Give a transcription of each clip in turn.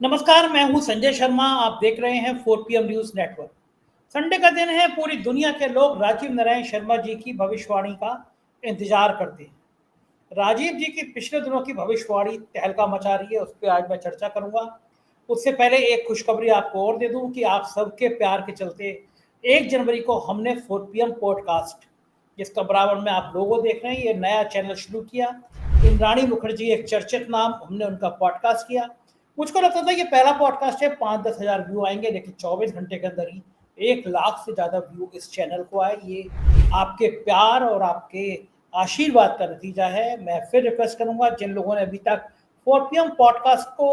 नमस्कार, मैं हूं संजय शर्मा। आप देख रहे हैं 4 PM न्यूज नेटवर्क। संडे का दिन है। पूरी दुनिया के लोग राजीव नारायण शर्मा जी की भविष्यवाणी का इंतजार करते हैं। राजीव जी की पिछले दिनों की भविष्यवाणी तहलका मचा रही है, उस पर आज मैं चर्चा करूंगा। उससे पहले एक खुशखबरी आपको और दे दूं कि आप सबके प्यार के चलते 1 जनवरी को हमने 4 PM पॉडकास्ट, जिसका बराबर में आप लोगो देख रहे हैं, ये नया चैनल शुरू किया। इंद्राणी मुखर्जी एक चर्चित नाम, हमने उनका पॉडकास्ट किया। मुझको लगता था ये पहला पॉडकास्ट है, 5-10 हज़ार व्यू आएंगे, लेकिन 24 घंटे के अंदर ही 1 लाख से ज़्यादा व्यू इस चैनल को आए। ये आपके प्यार और आपके आशीर्वाद का नतीजा है। मैं फिर रिक्वेस्ट करूंगा, जिन लोगों ने अभी तक 4 PM पॉडकास्ट को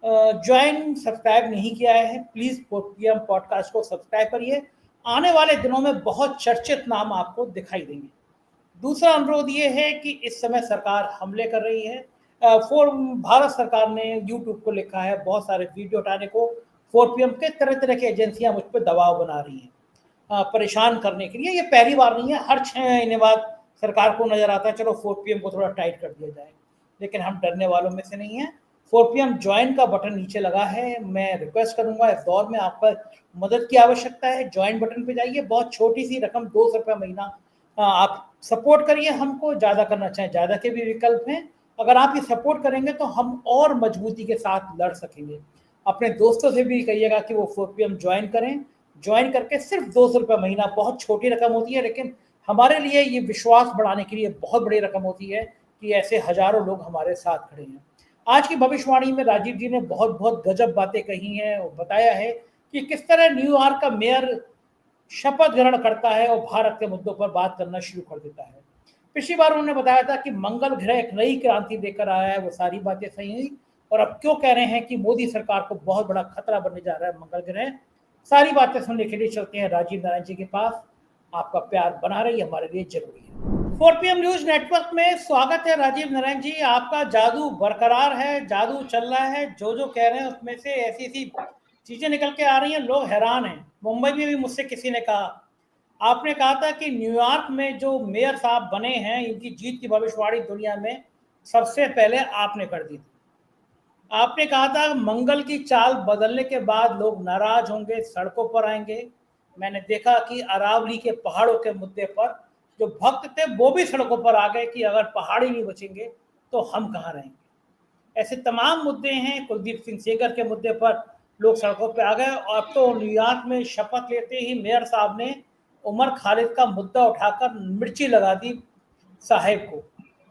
ज्वाइन सब्सक्राइब नहीं किया है, प्लीज़ 4 PM पॉडकास्ट को सब्सक्राइब करिए। आने वाले दिनों में बहुत चर्चित नाम आपको दिखाई देंगे। दूसरा अनुरोध ये है कि इस समय सरकार हमले कर रही है। फोर भारत सरकार ने यूट्यूब को लिखा है बहुत सारे वीडियो हटाने को। 4 PM के तरह तरह की एजेंसियां मुझ पर दबाव बना रही हैं परेशान करने के लिए। ये पहली बार नहीं है, हर 6 महीने बाद सरकार को नजर आता है चलो 4 PM को थोड़ा टाइट कर दिया जाए, लेकिन हम डरने वालों में से नहीं है। 4 PM ज्वाइन का बटन नीचे लगा है। मैं रिक्वेस्ट करूंगा, इस दौर में आपका मदद की आवश्यकता है। ज्वाइन बटन पे जाइए, बहुत छोटी सी रकम, 200 रुपये महीना आप सपोर्ट करिए हमको। ज़्यादा करना चाहें ज़्यादा के भी विकल्प हैं। अगर आप ये सपोर्ट करेंगे तो हम और मजबूती के साथ लड़ सकेंगे। अपने दोस्तों से भी कहिएगा कि वो 4 PM ज्वाइन करें। ज्वाइन करके सिर्फ 200 रुपये महीना, बहुत छोटी रकम होती है, लेकिन हमारे लिए ये विश्वास बढ़ाने के लिए बहुत बड़ी रकम होती है कि ऐसे हजारों लोग हमारे साथ खड़े हैं। आज की भविष्यवाणी में राजीव जी ने बहुत बहुत गजब बातें कही हैं और बताया है कि किस तरह न्यूयॉर्क का मेयर शपथ ग्रहण करता है और भारत के मुद्दों पर बात करना शुरू कर देता है। पिछली बार उन्होंने बताया था कि मंगल ग्रह एक नई क्रांति लेकर आया है, वो सारी बातें सही हुई। और अब क्यों कह रहे हैं कि मोदी सरकार को बहुत बड़ा खतरा बनने जा रहा है मंगल ग्रह, सारी बातें सुनने के लिए चलते हैं राजीव नारायण जी के पास। आपका प्यार बना रही, हमारे लिए जरूरी है। 4 PM न्यूज नेटवर्क में स्वागत है राजीव नारायण जी। आपका जादू बरकरार है, जादू चल रहा है। जो जो कह रहे हैं उसमें से ऐसी ऐसी चीजें निकल के आ रही हैं, लोग हैरान हैं। मुंबई में भी मुझसे किसी ने कहा, आपने कहा था कि न्यूयॉर्क में जो मेयर साहब बने हैं, इनकी जीत की भविष्यवाणी दुनिया में सबसे पहले आपने कर दी थी। आपने कहा था मंगल की चाल बदलने के बाद लोग नाराज होंगे, सड़कों पर आएंगे। मैंने देखा कि अरावली के पहाड़ों के मुद्दे पर जो भक्त थे वो भी सड़कों पर आ गए कि अगर पहाड़ ही नहीं बचेंगे तो हम कहाँ रहेंगे। ऐसे तमाम मुद्दे हैं। कुलदीप सिंह सेंगर के मुद्दे पर लोग सड़कों पर आ गए। और अब तो न्यूयॉर्क में शपथ लेते ही मेयर साहब ने उमर खालिद का मुद्दा उठाकर मिर्ची लगा दी साहेब को।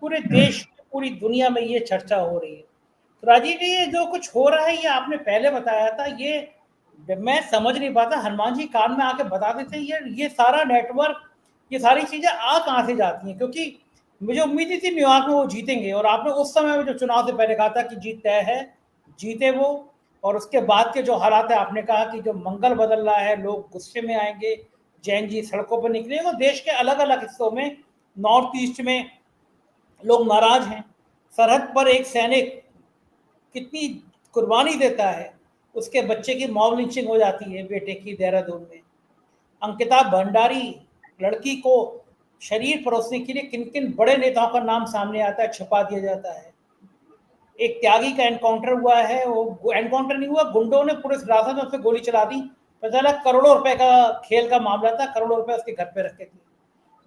पूरे देश, पूरी दुनिया में ये चर्चा हो रही है। तो राजीव जी, ये जो कुछ हो रहा है ये आपने पहले बताया था, ये मैं समझ नहीं पाता। हनुमान जी कान में आके बता देते हैं ये सारा नेटवर्क, ये सारी चीजें आ कहाँ से जाती हैं? क्योंकि मुझे उम्मीद नहीं थी न्यूयॉर्क में वो जीतेंगे। और आपने उस समय में जो चुनाव से पहले कहा था कि जीत तय है, जीते वो। और उसके बाद के जो हालात है, आपने कहा कि जो मंगल बदल रहा है, लोग गुस्से में आएंगे, जैन जी सड़कों पर निकलेंगे। और देश के अलग अलग हिस्सों में, नॉर्थ ईस्ट में लोग नाराज हैं। सरहद पर एक सैनिक कितनी कुर्बानी देता है, उसके बच्चे की मॉब लिंचिंग हो जाती है बेटे की देहरादून में। अंकिता भंडारी लड़की को शरीर परोसने के लिए किन किन बड़े नेताओं का नाम सामने आता है, छुपा दिया जाता है। एक त्यागी का एनकाउंटर हुआ है, वो एनकाउंटर नहीं हुआ, गुंडों ने पुलिस हिरासत में उस पर गोली चला दी। पता चला करोड़ों रुपए का खेल का मामला था, करोड़ों रुपए उसके घर पे रखे थे।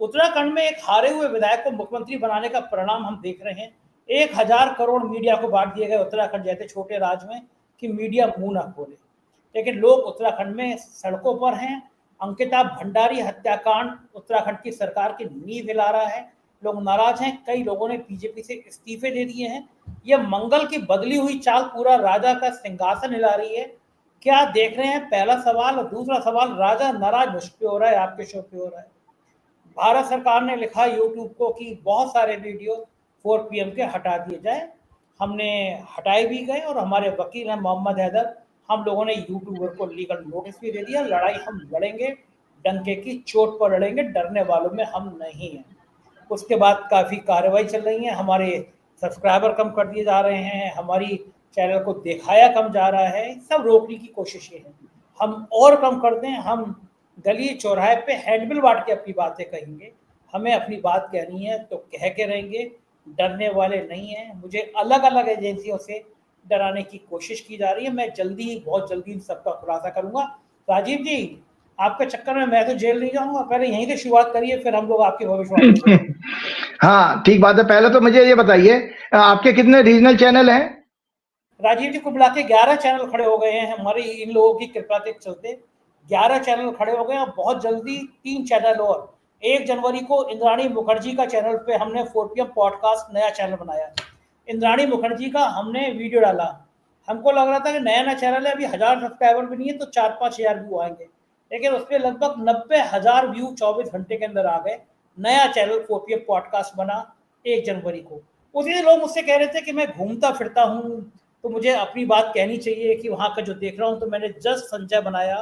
उत्तराखंड में एक हारे हुए विधायक को मुख्यमंत्री बनाने का परिणाम हम देख रहे हैं। 1,000 करोड़ मीडिया को बांट दिए गए उत्तराखंड जैसे छोटे राज्य में कि मीडिया मुंह ना खोले, लेकिन लोग उत्तराखंड में सड़कों पर हैं। अंकिता भंडारी हत्याकांड उत्तराखंड की सरकार की नींव हिला रहा है। लोग नाराज हैं, कई लोगों ने बीजेपी से इस्तीफे दे दिए हैं। यह मंगल की बदली हुई चाल पूरा राजा का सिंहासन हिला रही है। क्या देख रहे हैं, पहला सवाल। और दूसरा सवाल, राजा नाराज मुझ पे हो रहा है, आपके शो पे हो रहा है। भारत सरकार ने लिखा यूट्यूब को कि बहुत सारे वीडियो 4 PM के हटा दिए जाए। हमने हटाए भी गए और हमारे वकील हैं मोहम्मद हैदर, हम लोगों ने यूट्यूबर को लीगल नोटिस भी दे दिया। लड़ाई हम लड़ेंगे, डंके की चोट पर लड़ेंगे, डरने वालों में हम नहीं हैं। उसके बाद काफ़ी कार्रवाई चल रही है। हमारे सब्सक्राइबर कम कर दिए जा रहे हैं, हमारी चैनल को दिखाया कम जा रहा है, सब रोकने की कोशिशें हैं। हम और कम कर दें, हम गली चौराहे पे हैंडबिल बांट के अपनी बातें कहेंगे। हमें अपनी बात कहनी है तो कह के रहेंगे, डरने वाले नहीं हैं। मुझे अलग अलग एजेंसियों से डराने की कोशिश की जा रही है। मैं जल्दी ही, बहुत जल्दी इन सबका खुलासा करूंगा। राजीव जी, आपके चक्कर में मैं तो जेल नहीं जाऊंगा, पहले यहीं से शुरुआत करिए, फिर हम लोग आपकी भविष्यवाणी। हाँ ठीक बात है। पहले तो मुझे ये बताइए, आपके कितने रीजनल चैनल हैं? राजीव जी, को बुला के 11 चैनल खड़े हो गए हैं हमारी इन लोगों की कृपा के चलते। 11 चैनल खड़े हो गए और बहुत जल्दी 3 चैनल और। 1 जनवरी को इंद्राणी मुखर्जी का चैनल पे हमने 4PM पॉडकास्ट नया चैनल बनाया। इंद्राणी मुखर्जी का हमने वीडियो डाला। हमको लग रहा था कि नया नया चैनल है, अभी 1000 सब्सक्राइबर भी नहीं है तो 4-5 हज़ार व्यू आएंगे, लेकिन उस पर लगभग 90,000 व्यू 24 घंटे के अंदर आ गए। नया चैनल 4PM पॉडकास्ट बना 1 जनवरी को। उसी दिन लोग मुझसे कह रहे थे कि मैं घूमता फिरता हूँ तो मुझे अपनी बात कहनी चाहिए कि वहाँ का जो देख रहा हूँ, तो मैंने जस्ट संजय बनाया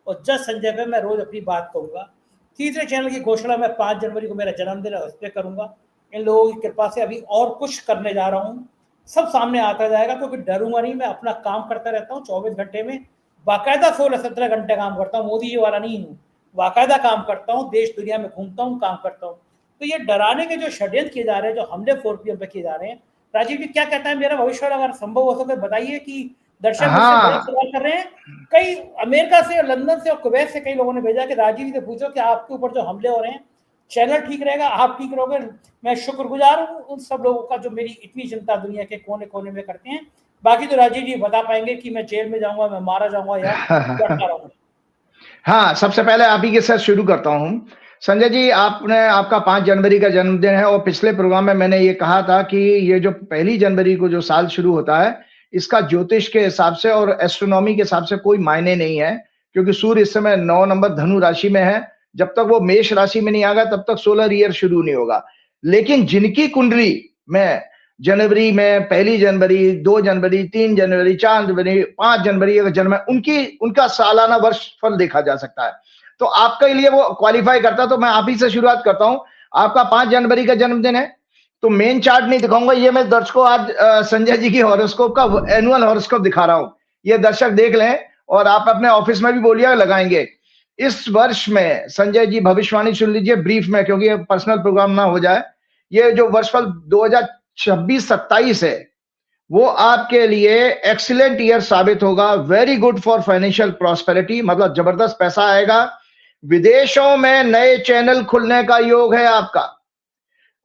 और जस्ट संजय पे मैं रोज अपनी बात कहूँगा। तीसरे चैनल की घोषणा मैं 5 जनवरी को मेरा जन्मदिन है उस पर करूँगा। इन लोगों की कृपा से अभी और कुछ करने जा रहा हूँ, सब सामने आता जाएगा, क्योंकि डरूंगा नहीं। मैं अपना काम करता रहता हूँ 24 घंटे में, बाकायदा 16-17 घंटे काम करता हूँ, मोदी जी वाला नहीं हूँ, बाकायदा काम करता हूँ, देश दुनिया में घूमता हूँ, काम करता हूँ। तो ये डराने के जो षड्यंत्र किए जा रहे हैं, जो हमले 4PM पे किए जा रहे हैं, राजीव जी क्या कहता है मेरा भविष्य, अगर संभव हो सके बताइए। कि दर्शक मुझसे बड़े हाँ सवाल कर रहे हैं, कई अमेरिका से, लंदन से और कुवैत से कई लोगों ने भेजा कि राजीव जी से पूछो कि आपके ऊपर जो हमले हो रहे हैं, चैनल ठीक रहेगा, आप ठीक रहोगे। मैं शुक्रगुजार हूँ उन सब लोगों का जो मेरी इतनी चिंता दुनिया के कोने कोने में करते हैं। बाकी तो राजीव जी बता पाएंगे कि मैं जेल में जाऊंगा, मैं मारा जाऊंगा या लड़ता रहूंगा। हाँ, सबसे पहले आप ही के साथ शुरू करता हूँ। संजय जी, आपका 5 जनवरी का जन्मदिन है और पिछले प्रोग्राम में मैंने ये कहा था कि ये जो 1 जनवरी को जो साल शुरू होता है, इसका ज्योतिष के हिसाब से और एस्ट्रोनॉमी के हिसाब से कोई मायने नहीं है, क्योंकि सूर्य इस समय 9 नंबर धनु राशि में है। जब तक वो मेष राशि में नहीं आएगा तब तक सोलर ईयर शुरू नहीं होगा। लेकिन जिनकी कुंडली में जनवरी में 1 जनवरी, 2 जनवरी, 3 जनवरी, 4 जनवरी, 5 जनवरी अगर जन्म है, उनका सालाना वर्ष फल देखा जा सकता है। तो आपके लिए वो क्वालिफाई करता, तो मैं आप ही से शुरुआत करता हूं। आपका 5 जनवरी का जन्मदिन है, तो मेन चार्ट नहीं दिखाऊंगा, ये मैं दर्शकों आज संजय जी की हॉरोस्कोप का एनुअल हॉरोस्कोप दिखा रहा हूं। ये दर्शक देख लें और आप अपने ऑफिस में भी बोलिए, लगाएंगे। इस वर्ष में संजय जी भविष्यवाणी सुन लीजिए ब्रीफ में, क्योंकि ये पर्सनल प्रोग्राम ना हो जाए। ये जो वर्षफल 2026-27 है, वो आपके लिए एक्सीलेंट ईयर साबित होगा। Very good for financial prosperity, मतलब जबरदस्त पैसा आएगा। विदेशों में नए चैनल खुलने का योग है आपका।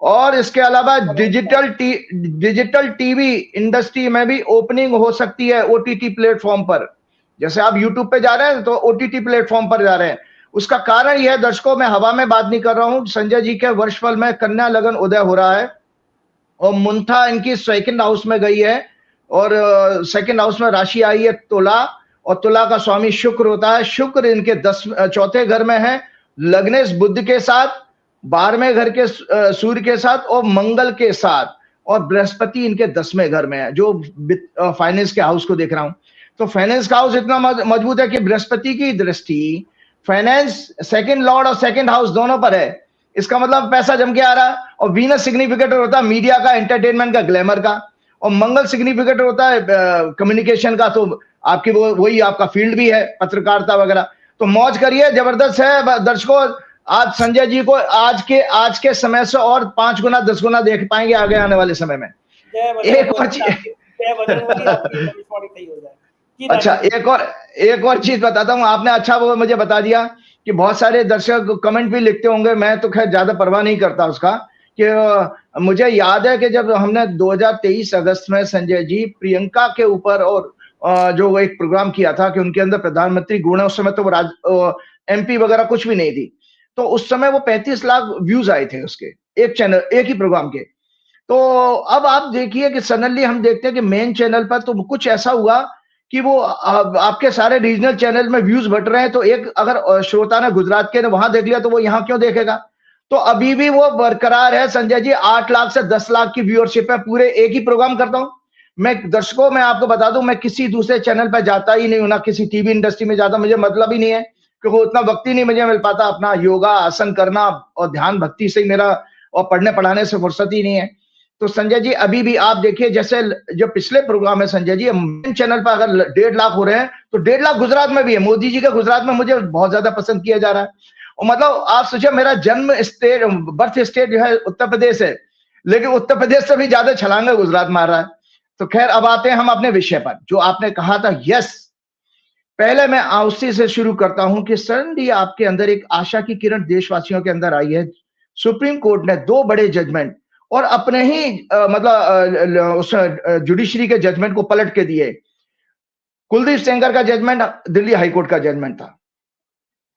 और इसके अलावा डिजिटल टीवी इंडस्ट्री में भी ओपनिंग हो सकती है ओटीटी प्लेटफॉर्म पर। जैसे आप यूट्यूब पे जा रहे हैं तो ओटीटी प्लेटफॉर्म पर जा रहे हैं। उसका कारण यह है दर्शकों, मैं हवा में बात नहीं कर रहा हूं, संजय जी के वर्षफल में कन्या लगन उदय हो रहा है और मुंथा इनकी 2nd हाउस में गई है और 2nd हाउस में राशि आई है तुला, और तुला का स्वामी शुक्र होता है। शुक्र इनके 4थे घर में है, लग्नेश बुध के साथ, 12वें घर के सूर्य के साथ और मंगल के साथ, और बृहस्पति इनके 10वें घर में है, जो फाइनेंस के हाउस को देख रहा हूं। तो फाइनेंस का हाउस इतना मजबूत है कि बृहस्पति की दृष्टि फाइनेंस 2nd लॉर्ड और 2nd हाउस दोनों पर है। इसका मतलब पैसा जम के आ रहा है। और वीनस सिग्निफिकेटर होता है मीडिया का, एंटरटेनमेंट का, ग्लैमर का, और मंगल सिग्निफिकेटर होता है कम्युनिकेशन का। तो आपकी वही आपका फील्ड भी है, पत्रकारिता वगैरह। तो मौज करिए, जबरदस्त है दर्शकों। आज संजय जी को आज के समय से और 5 गुना 10 गुना देख पाएंगे आगे आने वाले समय में। एक और चीज अच्छा, एक और चीज बताता हूँ। आपने अच्छा वो मुझे बता दिया कि बहुत सारे दर्शक कमेंट भी लिखते होंगे, मैं तो खैर ज्यादा परवाह नहीं करता उसका। कि मुझे याद है कि जब हमने 2023 अगस्त में संजय जी प्रियंका के ऊपर और जो एक प्रोग्राम किया था कि उनके अंदर प्रधानमंत्री गुण है, उस समय तो वो एमपी वगैरह कुछ भी नहीं थी, तो उस समय वो 35 लाख व्यूज आए थे उसके, एक चैनल, एक ही प्रोग्राम के। तो अब आप देखिए कि सडनली हम देखते हैं कि मेन चैनल पर तो कुछ ऐसा हुआ कि वो आपके सारे रीजनल चैनल में व्यूज बढ़ रहे हैं। तो एक अगर श्रोता ने गुजरात के ने वहां देख लिया तो वो यहाँ क्यों देखेगा? तो अभी भी वो बरकरार है संजय जी। 8 लाख से 10 लाख की व्यूअरशिप है, पूरे एक ही प्रोग्राम करता हूं मैं। दर्शकों, मैं आपको बता दूं, मैं किसी दूसरे चैनल पर जाता ही नहीं हूं, ना किसी टीवी इंडस्ट्री में जाता, मुझे मतलब ही नहीं है, क्योंकि उतना वक्त ही नहीं मुझे मिल पाता। अपना योगा आसन करना और ध्यान भक्ति से ही मेरा, और पढ़ने पढ़ाने से फुर्सत ही नहीं है। तो संजय जी अभी भी आप देखिए, जैसे जो पिछले प्रोग्राम है संजय जी, मेन चैनल पर अगर 1.5 लाख हो रहे हैं तो 1.5 लाख गुजरात में भी है। मोदी जी का गुजरात में मुझे बहुत ज्यादा पसंद किया जा रहा है। और मतलब आप सोचिए, मेरा जन्म स्टेट, बर्थ स्टेट जो है उत्तर प्रदेश है, लेकिन उत्तर प्रदेश से भी ज्यादा छलांगा गुजरात मार रहा है। तो खैर अब आते हैं हम अपने विषय पर, जो आपने कहा था। यस, पहले मैं उसी से शुरू करता हूं कि सडनली आपके अंदर एक आशा की किरण देशवासियों के अंदर आई है। सुप्रीम कोर्ट ने 2 बड़े जजमेंट और अपने ही उस जुडिशरी के जजमेंट को पलट के दिए। कुलदीप सेंगर का जजमेंट दिल्ली हाईकोर्ट का जजमेंट था,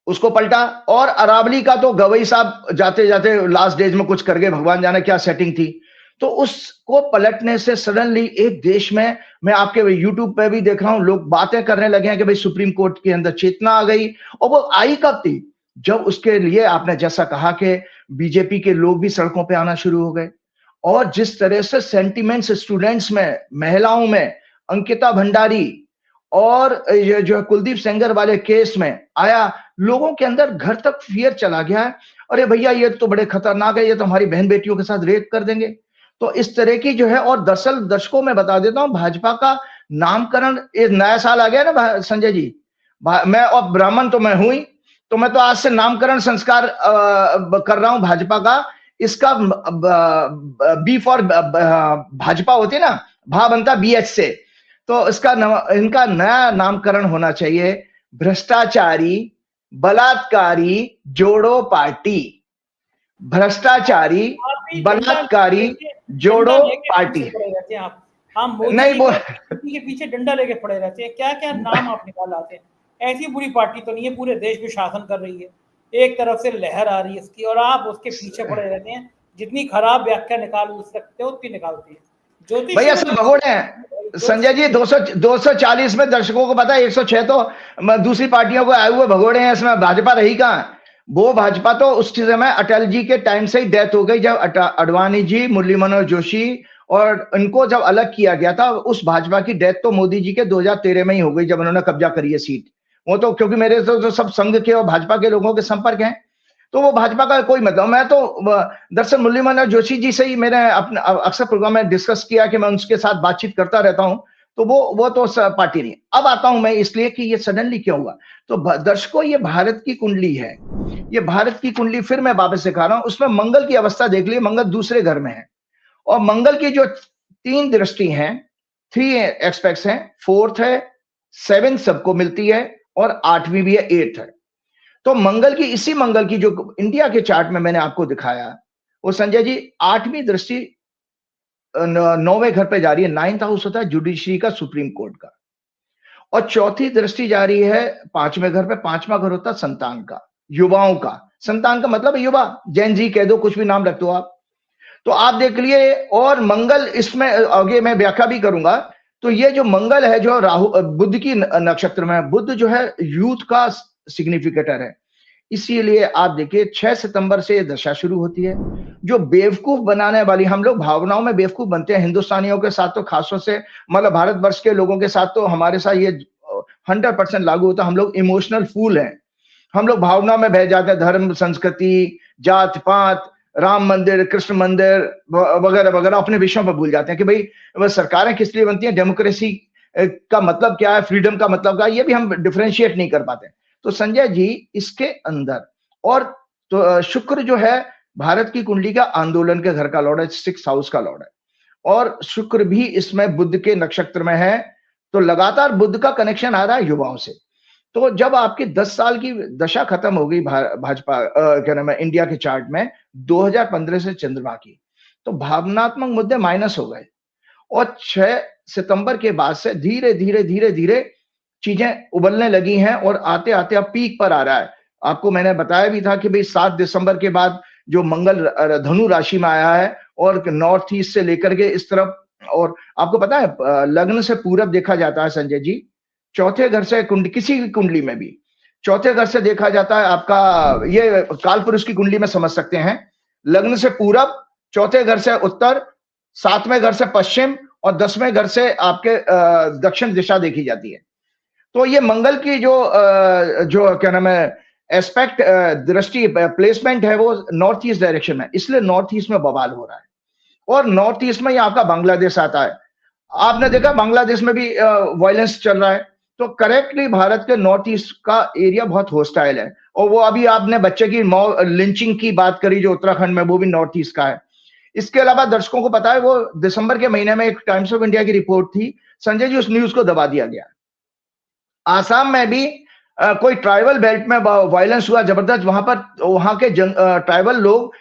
उसको पलटा, और अरावली का तो गवई साहब जाते जाते लास्ट डेज में कुछ कर गए, भगवान जाने क्या सेटिंग थी। तो उसको पलटने से सडनली एक देश में, मैं आपके यूट्यूब पे भी देख रहा हूं, लोग बातें करने लगे हैं कि भाई सुप्रीम कोर्ट के अंदर चेतना आ गई। और वो आई कब थी? जब उसके लिए आपने जैसा कहा कि बीजेपी के लोग भी सड़कों पे आना शुरू हो गए, और जिस तरह से सेंटिमेंट्स स्टूडेंट्स में, महिलाओं में, अंकिता भंडारी और ये जो कुलदीप सेंगर वाले केस में आया, लोगों के अंदर घर तक फियर चला गया है। अरे भैया ये तो बड़े खतरनाक है, ये तो हमारी बहन बेटियों के साथ रेप कर देंगे। तो इस तरह की जो है, और दरअसल दर्शकों में बता देता हूं, भाजपा का नामकरण, एक नया साल आ गया ना संजय जी, मैं और ब्राह्मण तो मैं हुई, तो मैं तो आज से नामकरण संस्कार कर रहा हूं भाजपा का। इसका बी फॉर भाजपा होती है ना, भा बनता BH से, तो इनका नया नामकरण होना चाहिए, भ्रष्टाचारी बलात्कारी जोड़ो पार्टी। भ्रष्टाचारी बलात्कारी जोड़ो पार्टी। हम मोदी नहीं वो के पीछे डंडा लेके पड़े रहते हैं। क्या क्या नाम आप निकाल लाते हैं। ऐसी बुरी पार्टी तो नहीं है, पूरे देश में शासन कर रही है, एक तरफ से लहर आ रही है इसकी, और आप उसके पीछे पड़े रहते हैं। जितनी खराब व्याख्या निकाल सकते हो उतनी निकालती है। भैया सब भगोड़े हैं संजय जी। 240 में दर्शकों को पता है, 106 तो दूसरी पार्टियों को आए हुए भगोड़े हैं। इसमें भाजपा रही कहां? वो भाजपा तो उस समय अटल जी के टाइम से ही डेथ हो गई, जब अडवाणी जी, मुरली मनोहर जोशी और इनको जब अलग किया गया था। उस भाजपा की डेथ तो मोदी जी के 2013 में ही हो गई, जब उन्होंने कब्जा करी है सीट। वो तो क्योंकि मेरे तो सब संघ के और भाजपा के लोगों के संपर्क हैं, तो वो भाजपा का कोई मतलब। मैं तो दरअसल मुरली मनोहर जोशी जी से ही मैंने अपने अक्सर प्रोग्राम में डिस्कस किया कि मैं उनके साथ बातचीत करता रहता हूं, तो वो तो पार्टी नहीं। अब आता हूं मैं इसलिए कि ये सडनली क्यों हुआ। तो दर्शकों, ये भारत की कुंडली है, ये भारत की कुंडली फिर मैं वापस दिखा रहा हूं। उसमें मंगल की अवस्था देख ली, मंगल दूसरे घर में है, और मंगल की जो 3 दृष्टि हैं, 3 एस्पेक्ट्स हैं, 4th है, 7th सबको मिलती है, और 8वीं भी है, 8th है। तो मंगल की, इसी मंगल की जो इंडिया के चार्ट में मैंने आपको दिखाया, वो संजय जी 8वीं दृष्टि 9वें घर पे जा रही है। 9th हाउस होता है जुडिशरी का, सुप्रीम कोर्ट का, और 4थी दृष्टि जा रही है 5वें घर पे। 5वां घर होता है संतान का, युवाओं का। संतान का मतलब युवा, जैन जी कह दो, कुछ भी नाम रख दो आप। तो आप देख लिए, और मंगल इसमें आगे मैं व्याख्या भी करूंगा। तो ये जो मंगल है, जो राहु बुध की नक्षत्र में, बुध जो है यूथ का सिग्निफिकेटर है। इसीलिए आप देखिए 6 सितंबर से ये दशा शुरू होती है, जो बेवकूफ बनाने वाली। हम लोग भावनाओं में बेवकूफ बनते हैं, हिंदुस्तानियों के साथ तो खासतौर से, मतलब भारतवर्ष के लोगों के साथ तो हमारे साथ ये 100% लागू होता है। हम लोग इमोशनल फूल हैं, हम लोग भावनाओं में बह जाते हैं। धर्म, संस्कृति, जात पात, राम मंदिर, कृष्ण मंदिर वगैरह वगैरह अपने विषयों पर भूल जाते हैं कि भाई सरकारें किस लिए बनती हैं, डेमोक्रेसी का मतलब क्या है, फ्रीडम का मतलब क्या है, ये भी हम डिफरेंशिएट नहीं कर पाते। तो संजय जी इसके अंदर, और तो शुक्र जो है भारत की कुंडली का आंदोलन के घर का लॉर्ड है, 6th हाउस का लॉर्ड है, और शुक्र भी इसमें बुध के नक्षत्र में है। तो लगातार बुध का कनेक्शन आ रहा है युवाओं से। तो जब आपकी 10 साल की दशा खत्म हो गई भाजपा क्या नाम है इंडिया के चार्ट में 2015 से चंद्रमा की, तो भावनात्मक मुद्दे माइनस हो गए, और 6 सितंबर के बाद से धीरे धीरे धीरे धीरे चीजें उबलने लगी हैं, और आते आते अब पीक पर आ रहा है। आपको मैंने बताया भी था कि भाई 7 दिसंबर के बाद जो मंगल धनु राशि में आया है, और नॉर्थ ईस्ट से लेकर के इस तरफ, और आपको पता है लग्न से पूरब देखा जाता है संजय जी, 4थे घर से किसी की कुंडली में भी 4थे घर से देखा जाता है आपका, ये कालपुरुष की कुंडली में समझ सकते हैं। लग्न से पूरब, 4थे घर से उत्तर, 7वें घर से पश्चिम, और 10वें घर से आपके दक्षिण दिशा देखी जाती है। तो ये मंगल की जो क्या नाम है एस्पेक्ट, दृष्टि, प्लेसमेंट है, वो नॉर्थ ईस्ट डायरेक्शन में, इसलिए नॉर्थ ईस्ट में बवाल हो रहा है। और नॉर्थ ईस्ट में ही आपका बांग्लादेश आता है। आपने देखा बांग्लादेश में भी वायलेंस चल रहा है। तो करेक्टली भारत के नॉर्थ ईस्ट का एरिया बहुत होस्टाइल है, और वो अभी आपने बच्चे की लिंचिंग की बात करी जो उत्तराखंड में, वो भी नॉर्थ ईस्ट का है। इसके अलावा दर्शकों को पता है वो दिसंबर के महीने में एक टाइम्स ऑफ इंडिया की रिपोर्ट थी, संजय जी उस न्यूज को दबा दिया गया। आसाम में भी कोई ट्राइबल बेल्ट में वायलेंस हुआ जबरदस्त, वहां के ट्राइबल लोग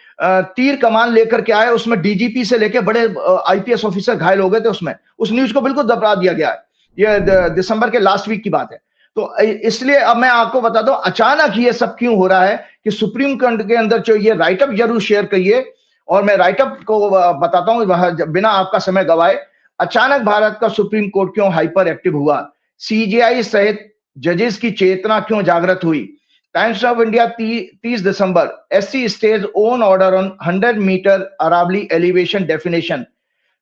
तीर कमान लेकर के आए, उसमें डीजीपी से लेके बड़े आईपीएस ऑफिसर घायल हो गए थे उसमें, उस न्यूज को बिल्कुल दबा दिया गया है। ये दिसंबर के लास्ट वीक की बात है। तो इसलिए अब मैं आपको बता दूं अचानक ये सब क्यों हो रहा है कि सुप्रीम कोर्ट के अंदर जो ये राइटअप जरूर शेयर करिए, और मैं राइटअप को बताता हूं बिना आपका समय गवाए। अचानक भारत का सुप्रीम कोर्ट क्यों हाइपर एक्टिव हुआ, सीजेआई सहित जजेस की चेतना क्यों जागृत हुई। Times of India 30 December, SC states own order on 100-meter Aravali elevation definition,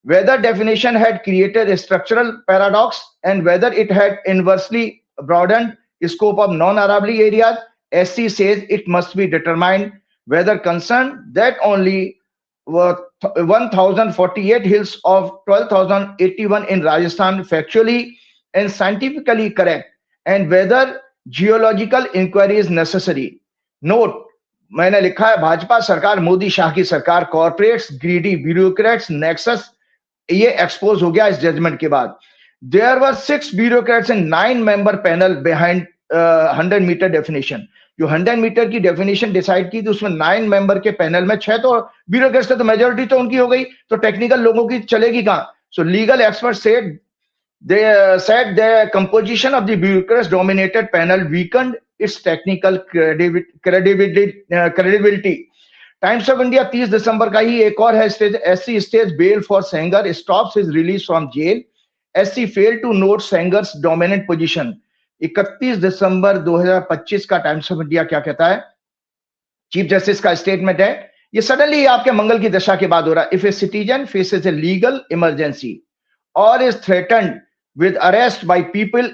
whether definition had created a structural paradox and whether it had inversely broadened scope of non-Aravali areas. SC says it must be determined whether concerned that only 1048 hills of 12,081 in Rajasthan factually and scientifically correct, and whether geological inquiry is necessary. Note, मैंने लिखा है भाजपा सरकार, मोदी शाह की सरकार, corporates, greedy bureaucrats nexus ये expose हो गया इस जजमेंट के बाद। There were 6 bureaucrats and 9 member panel behind 100 metre definition. जो 100 मीटर की डेफिनेशन डिसाइड की थी उसमें 9 मेंबर के पैनल में 6 तो ब्यूरोक्रेट्स थे, तो मेजोरिटी तो उनकी हो गई, तो टेक्निकल लोगों की चलेगी कहां। सो legal expert said they said the composition of the bureaucrats dominated panel weakened its technical credibility. Times of India 30 दिसंबर का ही एक और है, SC states bail for Sanger stops his release from jail. SC failed to note Sanger's dominant position. 31 दिसंबर 2025 का times of India क्या कहता है, chief justice का statement है, ये सडनली आपके मंगल की दशा के बाद हो रहा है। If a citizen faces a legal emergency और is threatened with arrest by people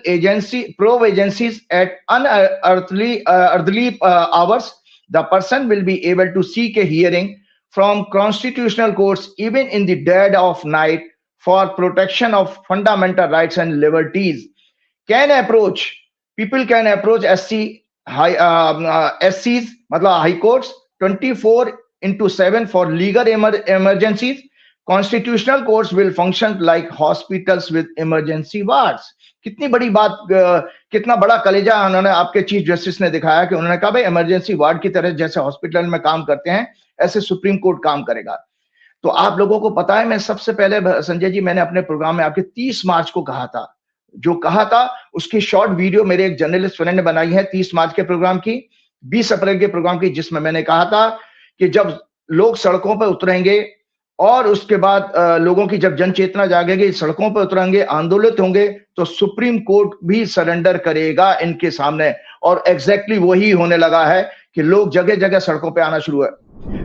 probe agencies at unearthly hours, the person will be able to seek a hearing from constitutional courts even in the dead of night for protection of fundamental rights and liberties. People can approach SCs मतलब high courts 24/7 for legal emergencies. Constitutional courts will function like hospitals with emergency wards. कितनी बड़ी बात, कितना बड़ा कलेजा उन्होंने आपके chief justice ने दिखाया कि उन्होंने कहा भाई इमरजेंसी वार्ड की तरह जैसे हॉस्पिटल में काम करते हैं ऐसे सुप्रीम कोर्ट काम करेगा। तो आप लोगों को पता है, मैं सबसे पहले संजय जी मैंने अपने प्रोग्राम में आपके 30 मार्च को कहा था, जो कहा था उसकी शॉर्ट वीडियो मेरे एक जर्नलिस्ट फ्रेंड ने बनाई है 30 मार्च के प्रोग्राम की, 20 अप्रैल के प्रोग्राम की, जिसमें मैंने कहा था कि जब लोग सड़कों पर उतरेंगे और उसके बाद लोगों की जब जन चेतना जागेगी, सड़कों पर उतरेंगे, आंदोलित होंगे, तो सुप्रीम कोर्ट भी सरेंडर करेगा इनके सामने। और एग्जैक्टली वही होने लगा है कि लोग जगह जगह सड़कों पे आना शुरू है।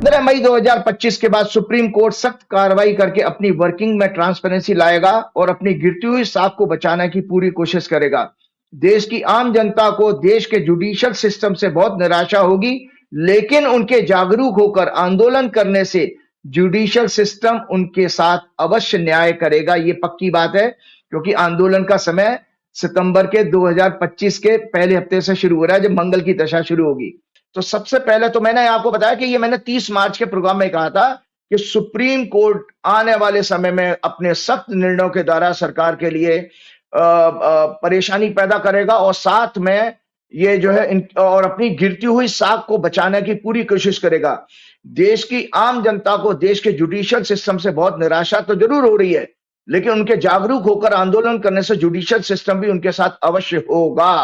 15 मई 2025 के बाद सुप्रीम कोर्ट सख्त कार्रवाई करके अपनी वर्किंग में ट्रांसपेरेंसी लाएगा और अपनी गिरती हुई साख को बचाने की पूरी कोशिश करेगा। देश की आम जनता को देश के जुडिशियल सिस्टम से बहुत निराशा होगी, लेकिन उनके जागरूक होकर आंदोलन करने से जुडिशियल सिस्टम उनके साथ अवश्य न्याय करेगा। ये पक्की बात है, क्योंकि आंदोलन का समय सितंबर के 2025 के पहले हफ्ते से शुरू हो रहा है, जब मंगल की दशा शुरू होगी। तो सबसे पहले तो मैंने आपको बताया कि ये मैंने 30 मार्च के प्रोग्राम में कहा था कि सुप्रीम कोर्ट आने वाले समय में अपने सख्त निर्णयों के द्वारा सरकार के लिए परेशानी पैदा करेगा और साथ में ये जो है और अपनी गिरती हुई साख को बचाने की पूरी कोशिश करेगा। देश की आम जनता को देश के जुडिशियल सिस्टम से बहुत निराशा तो जरूर हो रही है, लेकिन उनके जागरूक होकर आंदोलन करने से जुडिशियल सिस्टम भी उनके साथ अवश्य होगा।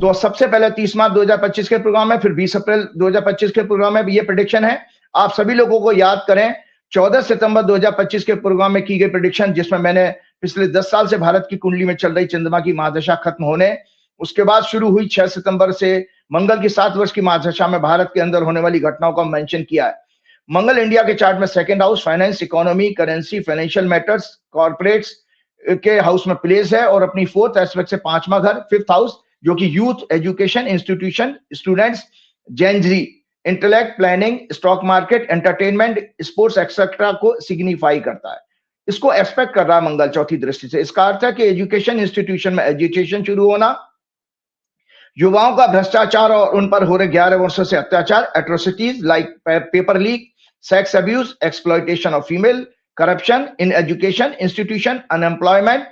तो सबसे पहले 30 मार्च 2025 के प्रोग्राम में, फिर 20 अप्रैल 2025 के प्रोग्राम में भी ये प्रेडिक्शन है। आप सभी लोगों को याद करें 14 सितंबर 2025 के प्रोग्राम में की गई प्रेडिक्शन, जिसमें मैंने पिछले 10 साल से भारत की कुंडली में चल रही चंद्रमा की महादशा खत्म होने, उसके बाद शुरू हुई 6 सितंबर से मंगल की 7 वर्ष की महादशा में भारत के अंदर होने वाली घटनाओं का मेंशन किया है। मंगल इंडिया के चार्ट में second house finance, economy, currency, financial matters, corporates के हाउस में प्लेस है, और अपनी फोर्थ एस्पेक्ट से 5वां घर फिफ्थ हाउस, जो कि youth, education, institution, students, Gen Z, intellect, planning, stock market, entertainment, sports etcetera को सिग्निफाई करता है। इसको एक्सपेक्ट कर रहा है मंगल चौथी दृष्टि से। इसका अर्थ है कि एजुकेशन इंस्टीट्यूशन में एजुकेशन शुरू होना, युवाओं का भ्रष्टाचार और उन पर हो रहे 11 वर्षों से अत्याचार, atrocities like paper leak, sex abuse, exploitation of female, corruption in education institution, unemployment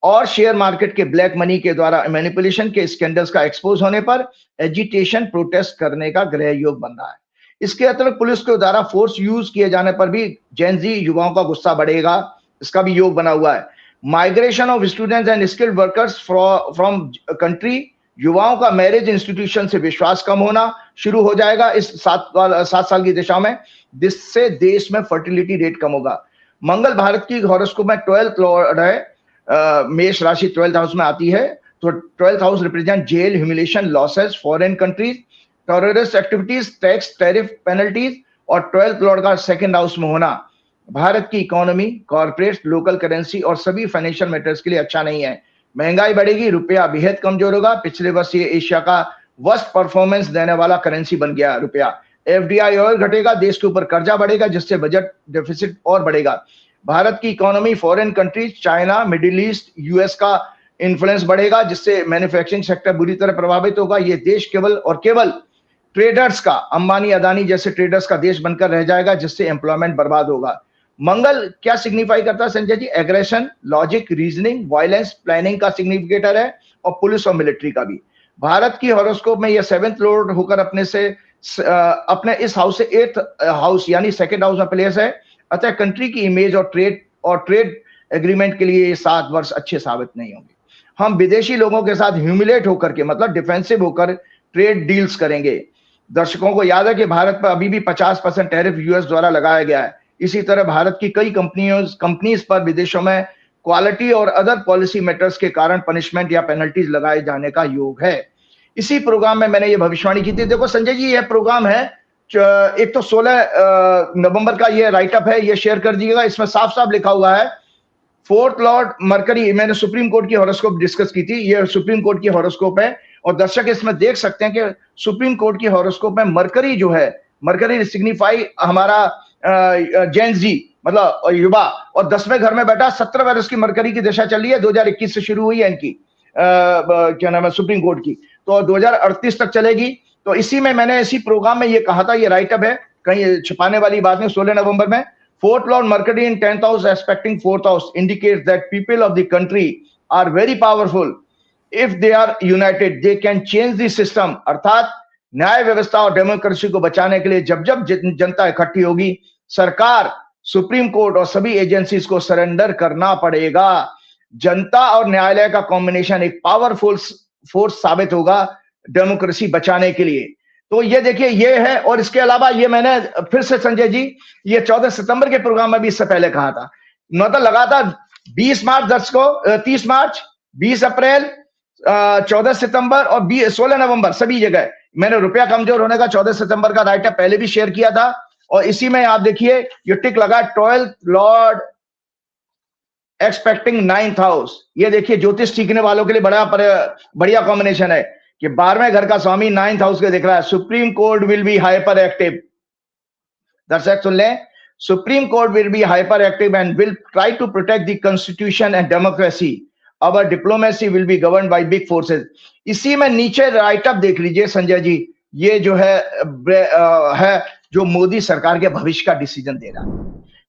और शेयर मार्केट के ब्लैक मनी के द्वारा मैनिपुलेशन के स्कैंडल्स का एक्सपोज होने पर एजिटेशन प्रोटेस्ट करने का गृह योग बन रहा है। इसके अतिरिक्त पुलिस के द्वारा फोर्स यूज किए जाने पर भी जेन जी युवाओं का गुस्सा बढ़ेगा, इसका भी योग बना हुआ है। Migration of students and skilled workers from country, युवाओं का मैरिज इंस्टीट्यूशन से विश्वास कम होना शुरू हो जाएगा इस 7 साल की दिशा में, जिससे देश में फर्टिलिटी रेट कम होगा। मंगल भारत की हॉरोस्कोप में 12th लॉर्ड है, मेष राशि 12th हाउस में आती है, तो 12th house represent jail, humiliation, losses, foreign countries, terrorist activities, tax, tariff penalties और 12th लॉर्ड का 2nd हाउस में होना भारत की इकोनॉमी, कॉर्पोरेट, लोकल करेंसी और सभी फाइनेंशियल मैटर्स के लिए अच्छा नहीं है। महंगाई बढ़ेगी, रुपया बेहद कमजोर होगा। पिछले वर्ष ये एशिया का वर्स्ट परफॉर्मेंस देने वाला करेंसी बन गया रुपया। एफडीआई और घटेगा, देश के ऊपर कर्जा बढ़ेगा, जिससे बजट डेफिसिट और बढ़ेगा। भारत की economy, foreign countries, China, middle east, US का इन्फ्लुएंस बढ़ेगा, जिससे मैन्युफैक्चरिंग सेक्टर बुरी तरह प्रभावित होगा। ये देश केवल और केवल ट्रेडर्स का, अंबानी अदानी जैसे ट्रेडर्स का देश बनकर रह जाएगा, जिससे एम्प्लॉयमेंट बर्बाद होगा। मंगल क्या सिग्निफाई करता है Sanjay ji? Aggression, logic, reasoning, violence, planning का सिग्निफिकेटर है और पुलिस और मिलिट्री का भी। भारत की हॉरोस्कोप में यह 7th लॉर्ड होकर अपने इस हाउस से 8th हाउस यानी 2nd हाउस में प्लेस है। अतः कंट्री की इमेज और ट्रेड एग्रीमेंट के लिए ये 7 वर्ष अच्छे साबित नहीं होंगे। हम विदेशी लोगों के साथ ह्यूमिलेट होकर के, मतलब डिफेंसिव होकर ट्रेड डील्स करेंगे। दर्शकों को याद है कि भारत पर अभी भी 50% टैरिफ यूएस द्वारा लगाया गया है। इसी तरह भारत की कई कंपनीज पर विदेशों में क्वालिटी और अदर पॉलिसी मैटर्स के कारण पनिशमेंट या पेनल्टीज लगाए जाने का योग है। इसी प्रोग्राम में मैंने ये भविष्यवाणी की थी। देखो संजय जी, यह प्रोग्राम है, एक तो 16 नवंबर का ये राइटअप है, ये शेयर कर दीजिएगा। इसमें साफ साफ लिखा हुआ है 4th लॉर्ड मरकरी, मैंने सुप्रीम कोर्ट की हॉरोस्कोप डिस्कस की थी, ये सुप्रीम कोर्ट की हॉरोस्कोप है और दर्शक इसमें देख सकते हैं कि सुप्रीम कोर्ट की हॉरोस्कोप में मरकरी जो है, मरकरी सिग्निफाई हमारा जेन जी मतलब युवा, और 10वें घर में बैठा 17 वर्ष की मरकरी की दशा चल रही है। 2021 से शुरू हुई है इनकी क्या नाम है सुप्रीम कोर्ट की, तो 2038 तक चलेगी। तो इसी में मैंने इसी प्रोग्राम में ये कहा था, ये राइटअप है, कहीं छिपाने वाली बात नहीं। 16 नवंबर में 4th lord Mercury in 10th house aspecting 4th house indicates that people of the country are very powerful. If they are united they can change the system. अर्थात न्याय व्यवस्था और डेमोक्रेसी को बचाने के लिए जब जब जनता इकट्ठी होगी, सरकार, सुप्रीम कोर्ट और सभी एजेंसीज को सरेंडर करना पड़ेगा। जनता और न्यायालय का कॉम्बिनेशन एक पावरफुल फोर्स साबित होगा डेमोक्रेसी बचाने के लिए। तो ये देखिए, ये है। और इसके अलावा ये मैंने फिर से संजय जी, ये 14 सितंबर के प्रोग्राम में भी इससे पहले कहा था, मतलब लगातार 20 मार्च दर्शकों, 30 मार्च, 20 अप्रैल, 14 सितंबर और 16 नवंबर, सभी जगह मैंने रुपया कमजोर होने का 14 सितंबर का राइटअप पहले भी शेयर किया था। और इसी में आप देखिए ये टिक लगा 12th Lord expecting 9th house. ये देखिए ज्योतिष सीखने वालों के लिए बढ़िया कॉम्बिनेशन है कि 12वें घर का स्वामी 9th हाउस के दिख रहा है। Supreme Court will be hyper active. दर्शक सुन लें, Supreme Court will be hyper active and will try to protect the constitution and democracy. Our diplomacy will be govern by big forces. इसी में नीचे राइटअप देख लीजिए संजय जी, ये जो है जो मोदी सरकार के भविष्य का डिसीजन दे रहा है।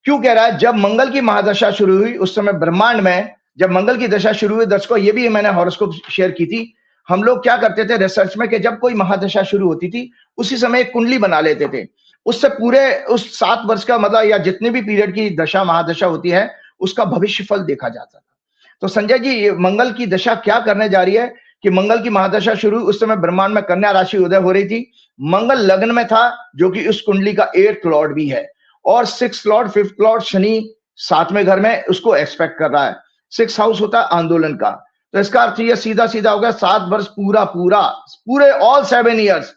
क्यों कह रहा है? जब मंगल की महादशा शुरू हुई उस समय ब्रह्मांड में जब मंगल की दशा शुरू हुई, दर्शकों ये भी मैंने हॉरोस्कोप शेयर की थी, हम लोग क्या करते थे रिसर्च में कि जब कोई महादशा शुरू होती थी उसी समय एक कुंडली बना लेते थे। उससे पूरे उस 7 वर्ष का मतलब या जितने भी पीरियड की दशा महादशा होती है उसका भविष्य फल देखा जाता था। तो संजय जी, ये मंगल की दशा क्या करने जा रही है कि मंगल की महादशा शुरू उस समय ब्रह्मांड में कन्या राशि उदय हो रही थी। मंगल लग्न में था जो कि उस कुंडली का 8th लॉर्ड भी है, और 6th Lord 5th Lord Shani 7वें घर में उसको एक्सपेक्ट कर रहा है। 6th हाउस होता है आंदोलन का। तो इसका अर्थ ये सीधा सीधा हो गया 7 वर्ष पूरे ऑल 7 ईयर्स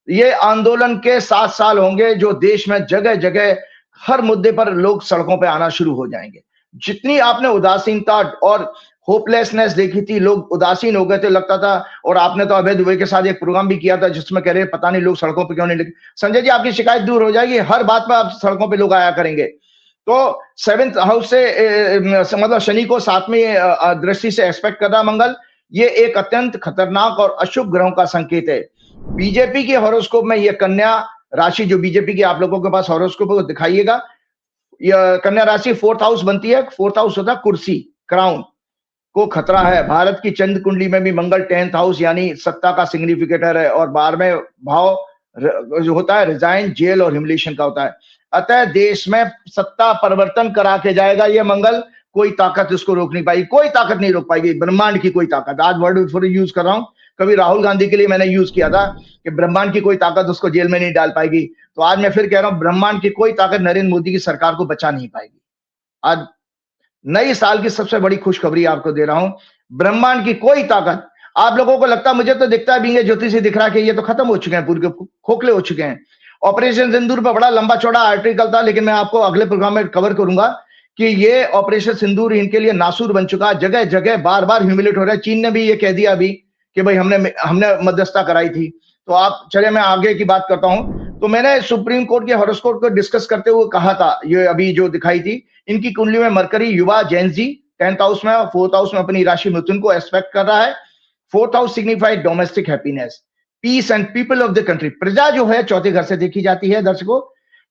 ये आंदोलन के 7 साल होंगे, जो देश में जगह जगह हर मुद्दे पर लोग सड़कों पे आना शुरू हो जाएंगे। जितनी आपने उदासीनता और होपलेसनेस देखी थी, लोग उदासीन हो गए थे, लगता था। और आपने तो अभय दुबे के साथ एक प्रोग्राम भी किया था जिसमें कह रहे पता नहीं लोग सड़कों पे क्यों नहीं। संजय जी, आपकी शिकायत दूर हो जाएगी, हर बात पर आप सड़कों पे लोग आया करेंगे। तो 7th हाउस से मतलब शनि को 7वीं दृष्टि से एक्सपेक्ट कर रहा मंगल, ये एक अत्यंत खतरनाक और अशुभ ग्रहों का संकेत है। बीजेपी के हॉरोस्कोप में ये कन्या राशि जो बीजेपी की आप लोगों के पास हॉरोस्कोप है वो दिखाइएगा। कन्या राशि 4th हाउस बनती है, 4th हाउस होता है कुर्सी, क्राउन को खतरा है। भारत की चंद्र कुंडली में भी मंगल 10th हाउस यानी सत्ता का सिग्निफिकेटर है, और 12वें भाव जो होता है रिजाइन, जेल और ह्यूमिलिएशन का होता है। अतः देश में सत्ता परिवर्तन करा के जाएगा ये मंगल, कोई ताकत उसको रोक नहीं पाएगी, कोई ताकत नहीं रोक पाएगी, ब्रह्मांड की कोई ताकत। आज वर्ड फिर यूज कर रहा हूं, कभी राहुल गांधी के लिए मैंने यूज किया था कि ब्रह्मांड की कोई ताकत उसको जेल में नहीं डाल पाएगी, तो आज मैं फिर कह रहा हूं ब्रह्मांड की कोई ताकत नरेंद्र मोदी की सरकार को बचा नहीं पाएगी। आज नई साल की सबसे बड़ी खुशखबरी आपको दे रहा हूं, ब्रह्मांड की कोई ताकत। आप लोगों को लगता है, मुझे तो दिखता है भी ज्योतिषी दिख रहा है कि ये तो खत्म हो चुके हैं, पूरे खोखले हो चुके हैं। ऑपरेशन सिंदूर पर बड़ा लंबा चौड़ा आर्टिकल था, लेकिन मैं आपको अगले प्रोग्राम में कवर करूंगा कि ये ऑपरेशन सिंदूर इनके लिए नासूर बन चुका है। जगह जगह बार बार ह्यूमिलेट हो रहा है। चीन ने भी ये कह दिया अभी कि भाई हमने मध्यस्थता कराई थी। तो आप चलिए मैं आगे की बात करता हूं। तो मैंने सुप्रीम कोर्ट के हॉरोस्कोप को डिस्कस करते हुए कहा था, ये अभी जो दिखाई थी, इनकी कुंडली में मरकरी युवा जेनजी 10th हाउस में और 4th हाउस में अपनी राशि मिथुन को एस्पेक्ट कर रहा है। 4th house signified domestic happiness, peace and people of the country. प्रजा जो है चौथे घर से देखी जाती है दर्शकों।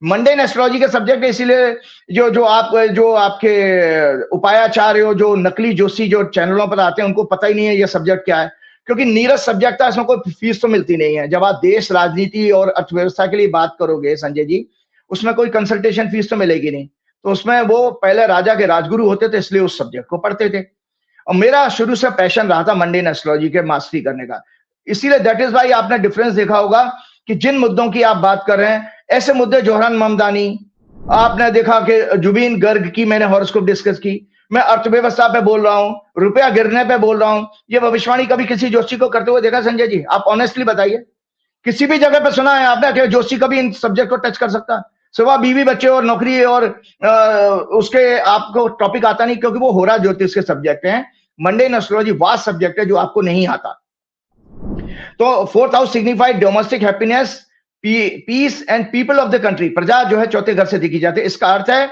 मंडेन एस्ट्रोलॉजी का सब्जेक्ट है, इसीलिए जो आपके उपायाचार्य हो, जो नकली जोशी जो चैनलों पर आते हैं, उनको पता ही नहीं है ये सब्जेक्ट क्या है, क्योंकि नीरज सब्जेक्ट है, इसमें कोई फीस तो मिलती नहीं है। जब आप देश राजनीति और अर्थव्यवस्था के लिए बात करोगे संजय जी, उसमें कोई कंसल्टेशन फीस तो मिलेगी नहीं। तो उसमें वो पहले राजा के राजगुरु होते थे, इसलिए उस सब्जेक्ट को पढ़ते थे। और मेरा शुरू से पैशन रहा था मंडेन एस्ट्रोलॉजी के मास्टरी करने का, इसीलिए दैट इज वाई आपने डिफरेंस देखा होगा कि जिन मुद्दों की आप बात कर रहे हैं, ऐसे मुद्दे जोहरान ममदानी, आपने देखा कि जुबीन गर्ग की मैंने हॉरोस्कोप डिस्कस की, मैं अर्थव्यवस्था पे बोल रहा हूं, रुपया गिरने पे बोल रहा हूं। ये भविष्यवाणी कभी किसी जोशी को करते हुए देखा संजय जी? आप ऑनेस्टली बताइए, किसी भी जगह पे सुना है आपने कि जोशी कभी इन सब्जेक्ट को टच कर सकता? सिवा बीवी बच्चे और नौकरी और उसके आपको टॉपिक आता नहीं, क्योंकि वो हो रहा ज्योतिष के सब्जेक्ट हैं। मंडेन एस्ट्रोलॉजी वास्ट सब्जेक्ट है जो आपको नहीं आता। तो 4th house signified domestic happiness, peace and people of the country. प्रजा जो है चौथे घर से देखी जाती है। इसका अर्थ है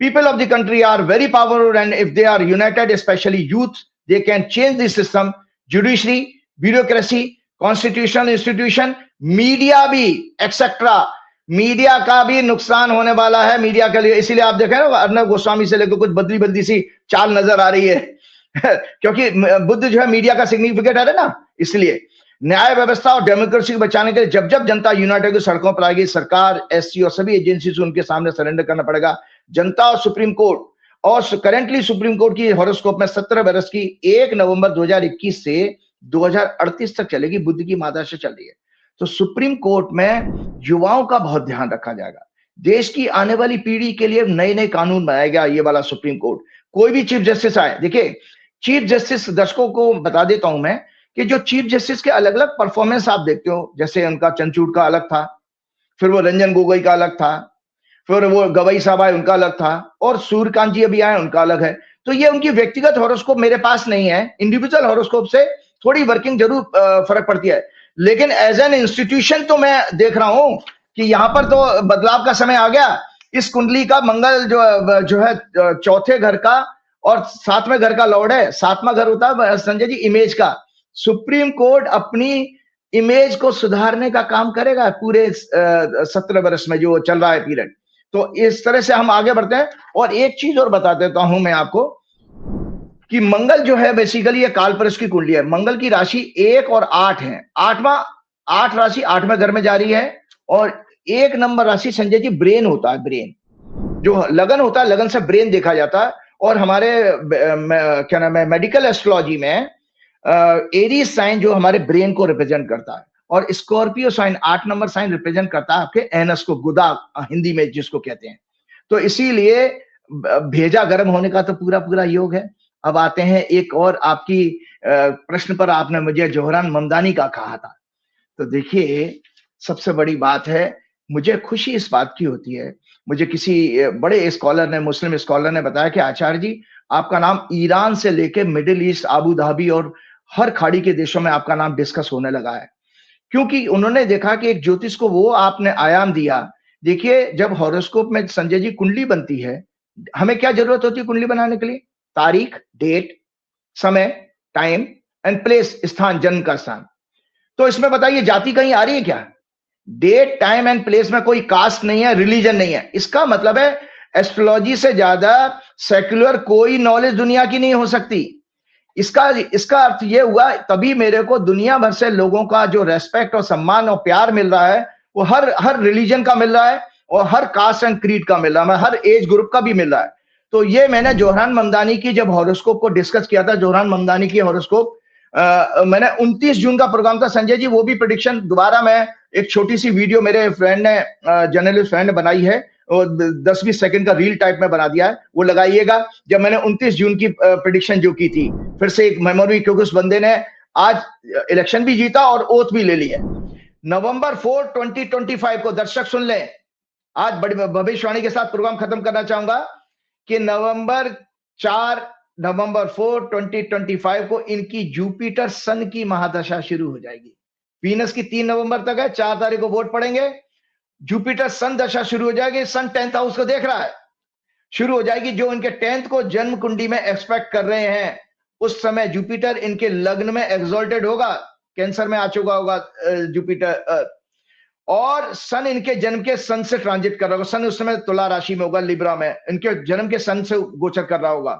people of the country are very powerful and if they are united, specially youth, they can change the system, judiciary, bureaucracy, constitutional institution, media भी एक्सेट्रा। मीडिया का भी नुकसान होने वाला है मीडिया के लिए। इसीलिए आप देखें ना, अर्नब गोस्वामी से लेकर कुछ बदली बदली सी चाल नजर आ रही है क्योंकि बुद्ध जो है मीडिया का सिग्निफिकेटर है ना। इसलिए न्याय व्यवस्था और डेमोक्रेसी को बचाने के लिए जब जब जनता यूनाइटेड सड़कों पर आएगी, सरकार, एससी और सभी एजेंसी से उनके सामने सरेंडर करना पड़ेगा। जनता और सुप्रीम कोर्ट, और करेंटली सुप्रीम कोर्ट की हॉरोस्कोप में 17 वर्ष की 1 नवंबर 2021 से 2038 तक चलेगी, बुद्ध की मादा से चल रही है। तो सुप्रीम कोर्ट में युवाओं का बहुत ध्यान रखा जाएगा। देश की आने वाली पीढ़ी के लिए नए नए कानून बनाएगा ये वाला सुप्रीम कोर्ट। कोई भी चीफ जस्टिस आए, देखिए चीफ जस्टिस, दर्शकों को बता देता हूं मैं कि जो चीफ जस्टिस के अलग अलग परफॉर्मेंस आप देखते हो, जैसे उनका चंद्रचूड़ का अलग था, फिर वो रंजन गोगोई का अलग था, फिर वो गवई साहब आए उनका अलग था, और सूर्यकांत जी अभी आए उनका अलग है। तो ये उनकी व्यक्तिगत हॉरोस्कोप मेरे पास नहीं है। इंडिविजुअल हॉरोस्कोप से थोड़ी वर्किंग जरूर फर्क पड़ती है, लेकिन एज एन इंस्टीट्यूशन तो मैं देख रहा हूं कि यहां पर तो बदलाव का समय आ गया। इस कुंडली का मंगल जो है चौथे घर का और 7वें घर का लॉर्ड है। 7वां घर होता है संजय जी इमेज का। सुप्रीम कोर्ट अपनी इमेज को सुधारने का काम करेगा पूरे 17 वर्ष में जो चल रहा है पीरियड। तो इस तरह से हम आगे बढ़ते हैं। और एक चीज और बता देता हूं मैं आपको कि मंगल जो है बेसिकली ये कालपुरुष की कुंडली है। मंगल की राशि 1 और 8 है। 8 राशि 8वें घर में जा रही है। और 1 नंबर राशि संजय जी ब्रेन होता है। ब्रेन जो लगन होता है, लगन से ब्रेन देखा जाता है। और हमारे क्या नाम है मेडिकल एस्ट्रोलॉजी में एरीज साइन जो हमारे ब्रेन को रिप्रेजेंट करता है, और Scorpio sign 8 number sign represent करता है आपके एनस को, गुदा हिंदी में जिसको कहते हैं। तो इसीलिए भेजा गर्म होने का तो पूरा पूरा योग है। अब आते हैं एक और आपकी प्रश्न पर, आपने मुझे जोहरान ममदानी का कहा था। तो देखिए सबसे बड़ी बात है, मुझे खुशी इस बात की होती है, मुझे किसी बड़े स्कॉलर ने, मुस्लिम स्कॉलर ने बताया कि आचार्य जी आपका नाम ईरान से लेके मिडिल ईस्ट, आबू धाबी और हर खाड़ी के देशों में आपका नाम डिस्कस होने लगा है, क्योंकि उन्होंने देखा कि एक ज्योतिष को वो आपने आयाम दिया। देखिए जब हॉरोस्कोप में संजय जी कुंडली बनती है, हमें क्या जरूरत होती है कुंडली बनाने के लिए? तारीख, डेट, समय, टाइम एंड प्लेस, स्थान, जन्म का स्थान। तो इसमें बताइए जाति कहीं आ रही है क्या? डेट, टाइम एंड प्लेस में कोई कास्ट नहीं है, रिलीजन नहीं है। इसका मतलब है एस्ट्रोलॉजी से ज्यादा सेक्युलर कोई नॉलेज दुनिया की नहीं हो सकती। इसका अर्थ ये हुआ, तभी मेरे को दुनिया भर से लोगों का जो रेस्पेक्ट और सम्मान और प्यार मिल रहा है, वो हर रिलीजन का मिल रहा है और हर कास्ट एंड क्रीड का मिल रहा है, हर एज ग्रुप का भी मिल रहा है। तो ये मैंने जोहरान ममदानी की जब हॉरोस्कोप को डिस्कस किया था, जोहरान ममदानी की हॉरोस्कोप मैंने 29 जून का प्रोग्राम था संजय जी, वो भी प्रेडिक्शन दोबारा मैं एक छोटी सी वीडियो मेरे फ्रेंड ने, जर्नलिस्ट फ्रेंड ने बनाई है, 10-20 सेकंड का रील टाइप में बना दिया है, वो लगाइएगा। जब मैंने 29 जून की प्रेडिक्शन जो की थी, फिर से एक मेमोरी, क्योंकि उस बंदे ने आज इलेक्शन भी जीता और ओथ भी ले ली है। नवंबर 4, 2025 को, दर्शक सुन लें, आज बड़ी भविष्यवाणी के साथ प्रोग्राम खत्म करना चाहूंगा कि नवंबर 4 2025 को इनकी जुपिटर सन की महादशा शुरू हो जाएगी। वीनस की 3 नवंबर तक है, 4 तारीख को वोट पड़ेंगे, जुपिटर सन दशा शुरू हो जाएगी। सन 10th हाउस को देख रहा है, शुरू हो जाएगी। जो इनके 10th को जन्म कुंडी में एक्सपेक्ट कर रहे हैं, उस समय जुपिटर इनके लग्न में एक्सॉल्टेड होगा, कैंसर में आ चुका होगा जुपिटर, और सन इनके जन्म के सन से ट्रांजिट कर रहा होगा। सन उस समय तुला राशि में होगा, लिब्रा में, इनके जन्म के सन से गोचर कर रहा होगा।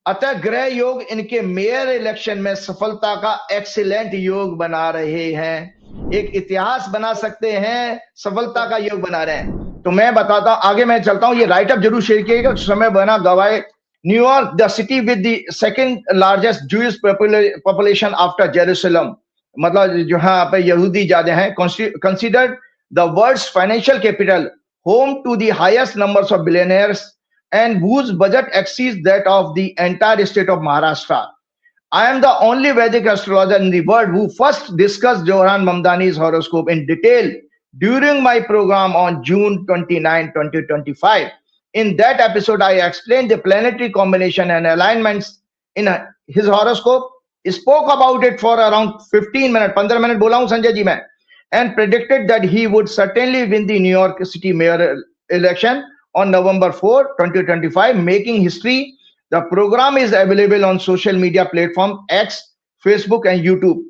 अतः ग्रह योग इनके मेयर इलेक्शन में सफलता का एक्सीलेंट योग बना रहे हैं, एक इतिहास बना सकते हैं, सफलता का योग बना रहे हैं। तो मैं बताता हूं, आगे मैं चलता हूं, ये राइट अप जरूर शेयर कीजिएगा, समय बना गवाए। New York, the city with the second largest Jewish population after Jerusalem, मतलब जो यहाँ पे यहूदी ज्यादा हैं, considered the world's financial capital, home to the highest numbers of billionaires and whose budget exceeds that of the entire state of Maharashtra. I am the only Vedic astrologer in the world who first discussed Joharan Mamdani's horoscope in detail during my program on June 29, 2025. In that episode, I explained the planetary combination and alignments in his horoscope, spoke about it for around 15 minutes, 15 minutes बोला हूं संजय जी मैं, and predicted that he would certainly win the New York City mayor election on November 4, 2025, making history. The program is available on social media platform X, Facebook, and YouTube.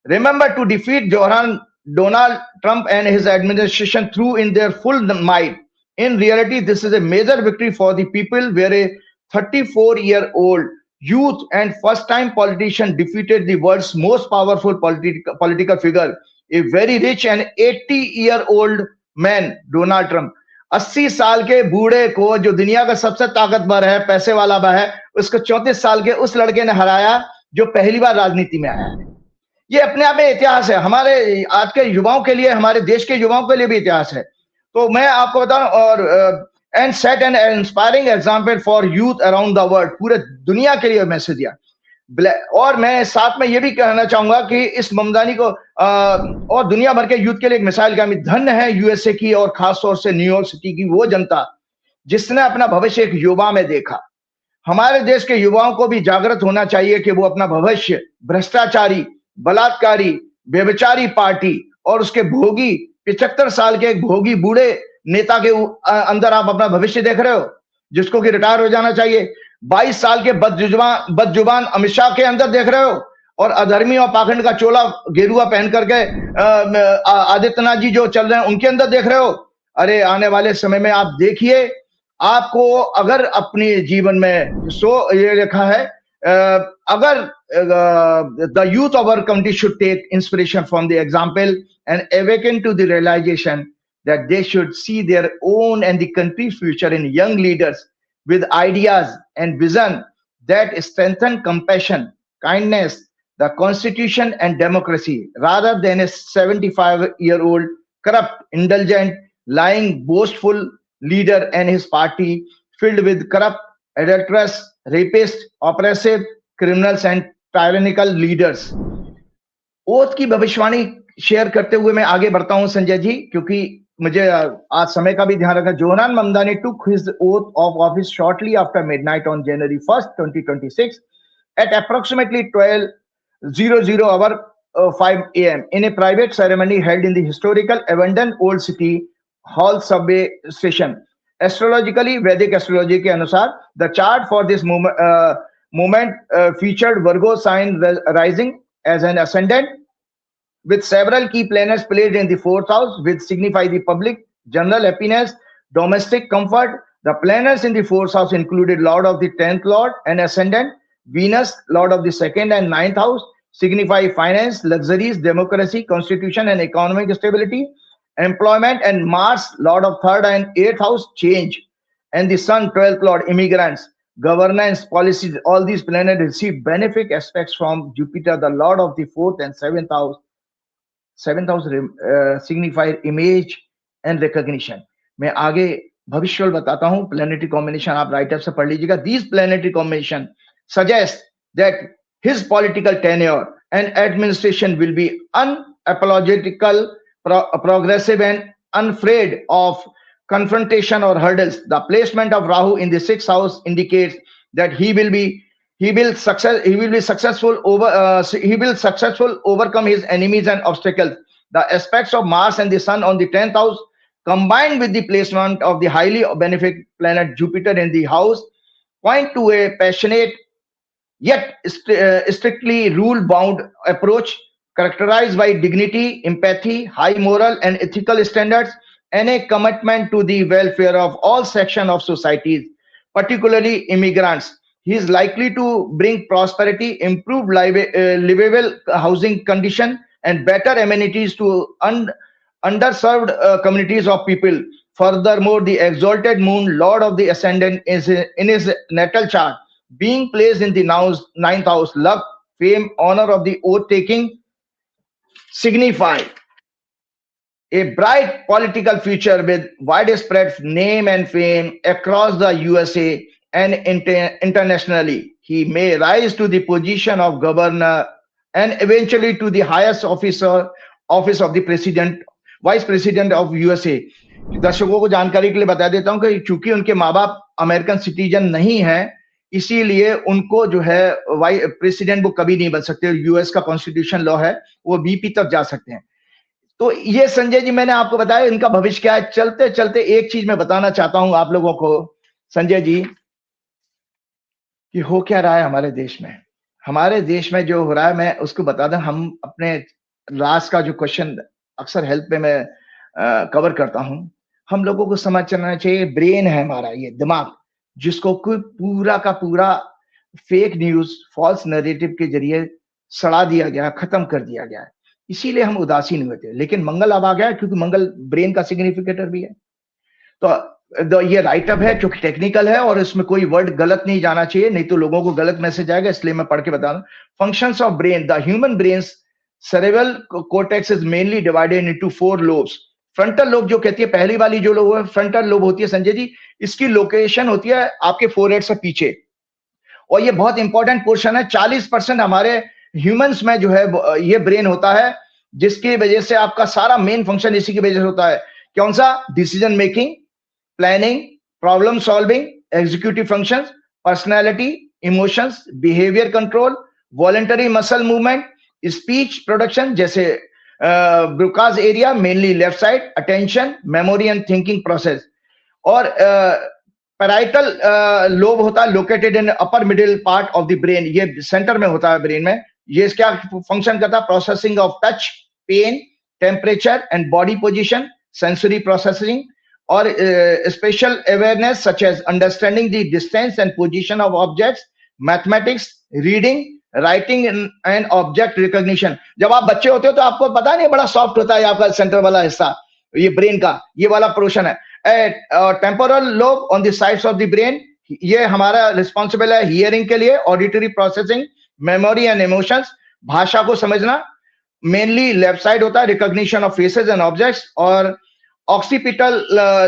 Remember to defeat Donald Trump and his administration through in their full might. In reality, this is a major victory for the people, where a 34-year-old youth and first-time politician defeated the world's most powerful political figure, a very rich and 80-year-old man, Donald Trump. 80 साल के बूढ़े को, जो दुनिया का सबसे ताकतवर है, पैसे वाला है, उसको 34 साल के उस लड़के ने हराया जो पहली बार राजनीति में आया है। ये अपने आप में इतिहास है, हमारे आज के युवाओं के लिए, हमारे देश के युवाओं के लिए भी इतिहास है। तो मैं आपको बताऊं, और and set N inspiring example for youth around the world, पूरे दुनिया के लिए मैसेज दिया। और मैं साथ में ये भी कहना चाहूंगा कि इस ममदानी को और दुनिया भर के यूथ के लिए एक मिसाइल का धन्य है यूएसए की और खासतौर से न्यूयॉर्क सिटी की वो जनता जिसने अपना भविष्य एक युवा में देखा। हमारे देश के युवाओं को भी जागृत होना चाहिए कि वो अपना भविष्य भ्रष्टाचारी, बलात्कारी, व्यभिचारी पार्टी और उसके भोगी 75 साल के एक भोगी बूढ़े नेता के अंदर आप अपना भविष्य देख रहे हो, जिसको कि रिटायर हो जाना चाहिए। 22 साल के बदजुबान अमित शाह के अंदर देख रहे हो, और अधर्मी और पाखंड का चोला गेरुआ पहन करके आदित्यनाथ जी जो चल रहे हैं उनके अंदर देख रहे हो। अरे आने वाले समय में आप देखिए, आपको अगर अपने जीवन में ये लिखा है, अगर the youth of our country should take inspiration from the example and awaken to the realization that they should see their own and the country's future in young leaders with ideas and vision that strengthen compassion, kindness, the constitution and democracy, rather than a 75-year-old corrupt, indulgent, lying, boastful leader and his party filled with corrupt, adulterous, rapists, oppressive, criminals and tyrannical leaders. Oath की भविष्यवाणी share करते हुए मैं आगे बढ़ता हूं संजय जी, क्योंकि मुझे आज समय का भी ध्यान रखना। Zohran Mamdani took his oath of office shortly after midnight on January 1st, 2026 at approximately 12:00 hour 5 a.m. in a private ceremony held in the historical abandoned old city hall subway station. Astrologically, Vedic astrology के अनुसार the chart for this moment featured Virgo sign rising as an ascendant with several key planets placed in the fourth house, which signify the public, general happiness, domestic comfort. The planets in the fourth house included Lord of the 10th Lord and Ascendant, Venus, Lord of the second and ninth house, signify finance, luxuries, democracy, constitution, and economic stability, employment, and Mars, Lord of third and eighth house, change, and the Sun, 12th Lord, immigrants, governance, policies. All these planets receive benefic aspects from Jupiter, the Lord of the fourth and seventh house. Seventh house signifies image and recognition. मैं आगे भविष्य बताता हूं. Planetary combination आप right up से पढ़ लीजिएगा. These planetary combination suggest that his political tenure and administration will be unapologetical, progressive, and unafraid of confrontation or hurdles. The placement of Rahu in the sixth house indicates that he will successful overcome his enemies and obstacles. The aspects of Mars and the Sun on the 10th house, combined with the placement of the highly benefic planet Jupiter in the house, point to a passionate yet strictly rule-bound approach characterized by dignity, empathy, high moral and ethical standards, and a commitment to the welfare of all sections of societies, particularly immigrants. He is likely to bring prosperity, improved livable housing condition, and better amenities to underserved communities of people. Furthermore, the exalted moon, Lord of the Ascendant, is in his natal chart, being placed in the ninth house. Luck, fame, honor of the oath-taking signify a bright political future with widespread name and fame across the USA and internationally. He may rise to the position of governor and eventually to the highest office of the president, vice president of USA. दर्शकों को जानकारी के लिए बता देता हूं कि चूंकि उनके माँ बाप अमेरिकन सिटीजन नहीं हैं, इसीलिए उनको जो है वाइस प्रेसिडेंट वो कभी नहीं बन सकते. यूएस का कॉन्स्टिट्यूशन लॉ है, वो वीपी तक जा सकते हैं. तो ये संजय जी मैंने आपको बताया इनका भविष्य क्या है. चलते चलते एक चीज मैं बताना चाहता हूं आप लोगों को संजय जी कि हो क्या रहा है हमारे देश में. हमारे देश में जो हो रहा है मैं उसको बता दूं. हम अपने लास्ट का जो क्वेश्चन अक्सर हेल्थ पे मैं कवर करता हूं. हम लोगों को समझ चलना चाहिए ब्रेन है हमारा, ये दिमाग, जिसको पूरा का पूरा फेक न्यूज, फॉल्स नैरेटिव के जरिए सड़ा दिया गया, खत्म कर दिया गया है. इसीलिए हम उदासीन हुए थे. लेकिन मंगल अब आ गया क्योंकि मंगल ब्रेन का सिग्निफिकेटर भी है. तो ये राइटअप है क्योंकि टेक्निकल है और इसमें कोई वर्ड गलत नहीं जाना चाहिए, नहीं तो लोगों को गलत मैसेज आएगा, इसलिए मैं पढ़ के बता रहा हूं. Functions of brain. The human brains cerebral cortex is mainly divided into 4 lobes. Frontal lobe जो कहती है, पहली वाली जो लोब है फ्रंटल लोब होती है संजय जी, इसकी लोकेशन होती है आपके फोरहेड से पीछे, और ये बहुत इंपॉर्टेंट पोर्शन है. 40% हमारे ह्यूमंस में जो है ये ब्रेन होता है, जिसकी वजह से आपका सारा मेन फंक्शन इसी की वजह से होता है. कौन सा? Decision making, planning, problem solving, executive functions, personality, emotions, behaviour control, voluntary muscle movement, speech production. जैसे Broca's area mainly left side, attention, memory and thinking process. और पैराइटल लोब होता है located in upper middle part of the brain, ये centre में होता है brain में. ये क्या फंक्शन करता है? Processing of touch, pain, temperature and body position, sensory processing, और spatial awareness such as understanding the distance and position of objects, mathematics, reading, writing and object recognition. जब आप बच्चे होते हो तो आपको पता नहीं, बड़ा सॉफ्ट होता है आपका सेंटर वाला हिस्सा, ये ब्रेन का ये वाला पोर्शन है. Temporal lobe on the sides of the brain, ये हमारा रिस्पॉन्सिबल है हियरिंग के लिए, auditory processing, memory and emotions, भाषा को समझना. मेनली लेफ्ट साइड होता है, recognition of faces and objects. और ऑक्सीपिटल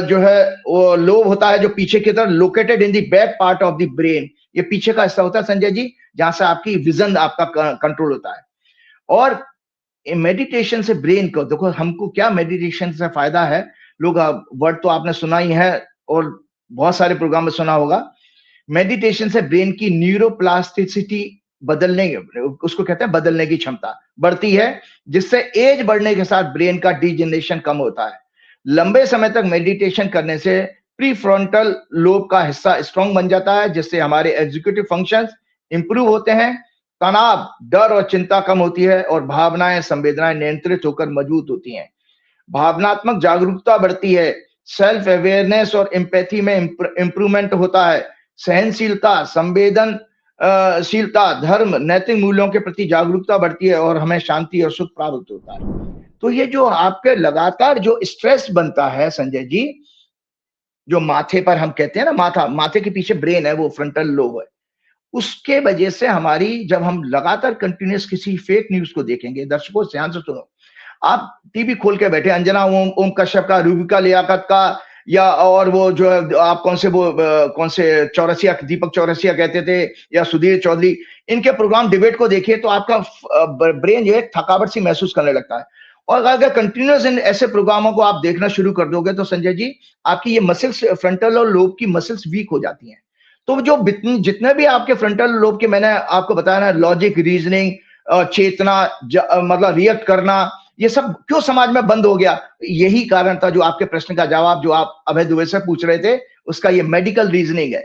जो है वो लोब होता है जो पीछे की तरफ, located in the back part of the brain. ये पीछे का हिस्सा होता है संजय जी, जहां से आपकी विजन आपका कंट्रोल होता है. और मेडिटेशन से ब्रेन को देखो, हमको क्या मेडिटेशन से फायदा है. लोग वर्ड तो आपने सुना ही है और बहुत सारे प्रोग्राम में सुना होगा. मेडिटेशन से ब्रेन की न्यूरोप्लास्टिसिटी बदलने, उसको कहते हैं बदलने की क्षमता बढ़ती है, जिससे एज बढ़ने के साथ ब्रेन का डिजेनरेशन कम होता है. लंबे समय तक मेडिटेशन करने से प्रीफ्रंटल लोब का हिस्सा स्ट्रांग बन जाता है, जिससे हमारे एग्जीक्यूटिव फंक्शंस इंप्रूव होते हैं. तनाव, डर और चिंता कम होती है और भावनाएं, संवेदनाएं नियंत्रित होकर मजबूत होती हैं। भावनात्मक जागरूकता बढ़ती है, सेल्फ अवेयरनेस और एम्पैथी में इंप्रूवमेंट होता है। सहनशीलता, शीलता, धर्म, नैतिक मूल्यों के प्रति जागरूकता बढ़ती है और हमें शांति और सुख प्राप्त होता है। तो ये जो आपके लगातार जो स्ट्रेस बनता है संजय जी, जो माथे पर हम कहते हैं ना, माथे के पीछे ब्रेन है, वो फ्रंटल लोब है, उसके वजह से हमारी, जब हम लगातार कंटिन्यूस किसी फेक न्यूज को देखेंगे, दर्शकों ध्यान से सुनो, आप टीवी खोल के बैठे अंजना ओम कश्यप का, रूबिका लियाकत का, या और वो जो है आप कौन से चौरसिया, दीपक चौरसिया कहते थे, या सुधीर चौधरी, इनके प्रोग्राम डिबेट को देखिए तो आपका ब्रेन जो है थकावट सी महसूस करने लगता है। और अगर कंटिन्यूस इन ऐसे प्रोग्रामों को आप देखना शुरू कर दोगे तो संजय जी, आपकी ये मसल्स, फ्रंटल और लोब की मसल्स वीक हो जाती हैं। तो जो जितने भी आपके फ्रंटल लोब के, मैंने आपको बताया ना, लॉजिक, रीजनिंग, चेतना, मतलब रिएक्ट करना, ये सब क्यों समाज में बंद हो गया? यही कारण था, जो आपके प्रश्न का जवाब जो आप अभय दुबे से पूछ रहे थे, उसका ये मेडिकल रीजनिंग है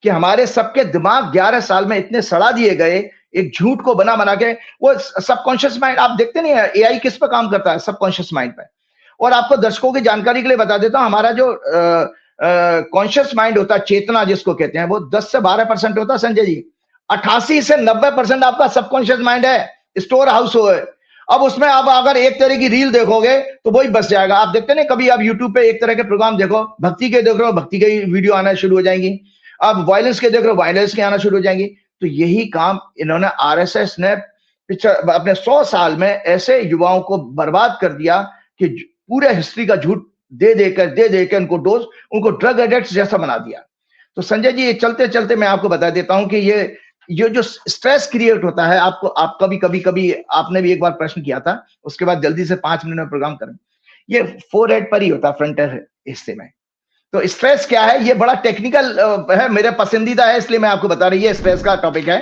कि हमारे सबके दिमाग 11 साल में इतने सड़ा दिए गए, एक झूठ को बना बना के। वो सबकॉन्शियस माइंड, आप देखते नहीं है एआई किस पे काम करता है? सबकॉन्शियस माइंड पे। और आपको दर्शकों की जानकारी के लिए बता देता हूं, हमारा जो कॉन्शियस माइंड होता है, चेतना जिसको कहते हैं, वो 10 से 12% होता है संजय जी। 88 से 90% आपका सबकॉन्शियस माइंड है, स्टोर हाउस हो है। अब उसमें आप अगर एक तरह की रील देखोगे तो वही बस जाएगा। आप देखते नहीं, कभी आप यूट्यूब पे एक तरह के प्रोग्राम देखो, भक्ति के देख रहे हो, भक्ति के वीडियो आना शुरू हो जाएंगी। आप वायलेंस के देख रहे हो, वायलेंस के आना शुरू हो जाएंगी। तो यही काम इन्होंने, आरएसएस ने अपने 100 साल में ऐसे युवाओं को बर्बाद कर दिया कि पूरे हिस्ट्री का झूठ दे देकर उनको डोज, उनको ड्रग एडिक्ट्स जैसा बना दिया। तो संजय जी, चलते चलते मैं आपको बता देता हूं कि ये जो स्ट्रेस क्रिएट होता है, आप कभी आपने भी एक बार प्रश्न किया था, उसके बाद जल्दी से 5 मिनट में प्रोग्राम करें। ये फोरहेड पर ही होता है, फ्रंटल हिस्से में। तो स्ट्रेस क्या है? ये बड़ा टेक्निकल है, मेरे पसंदीदा है, इसलिए मैं आपको बता रही है। स्ट्रेस का टॉपिक है,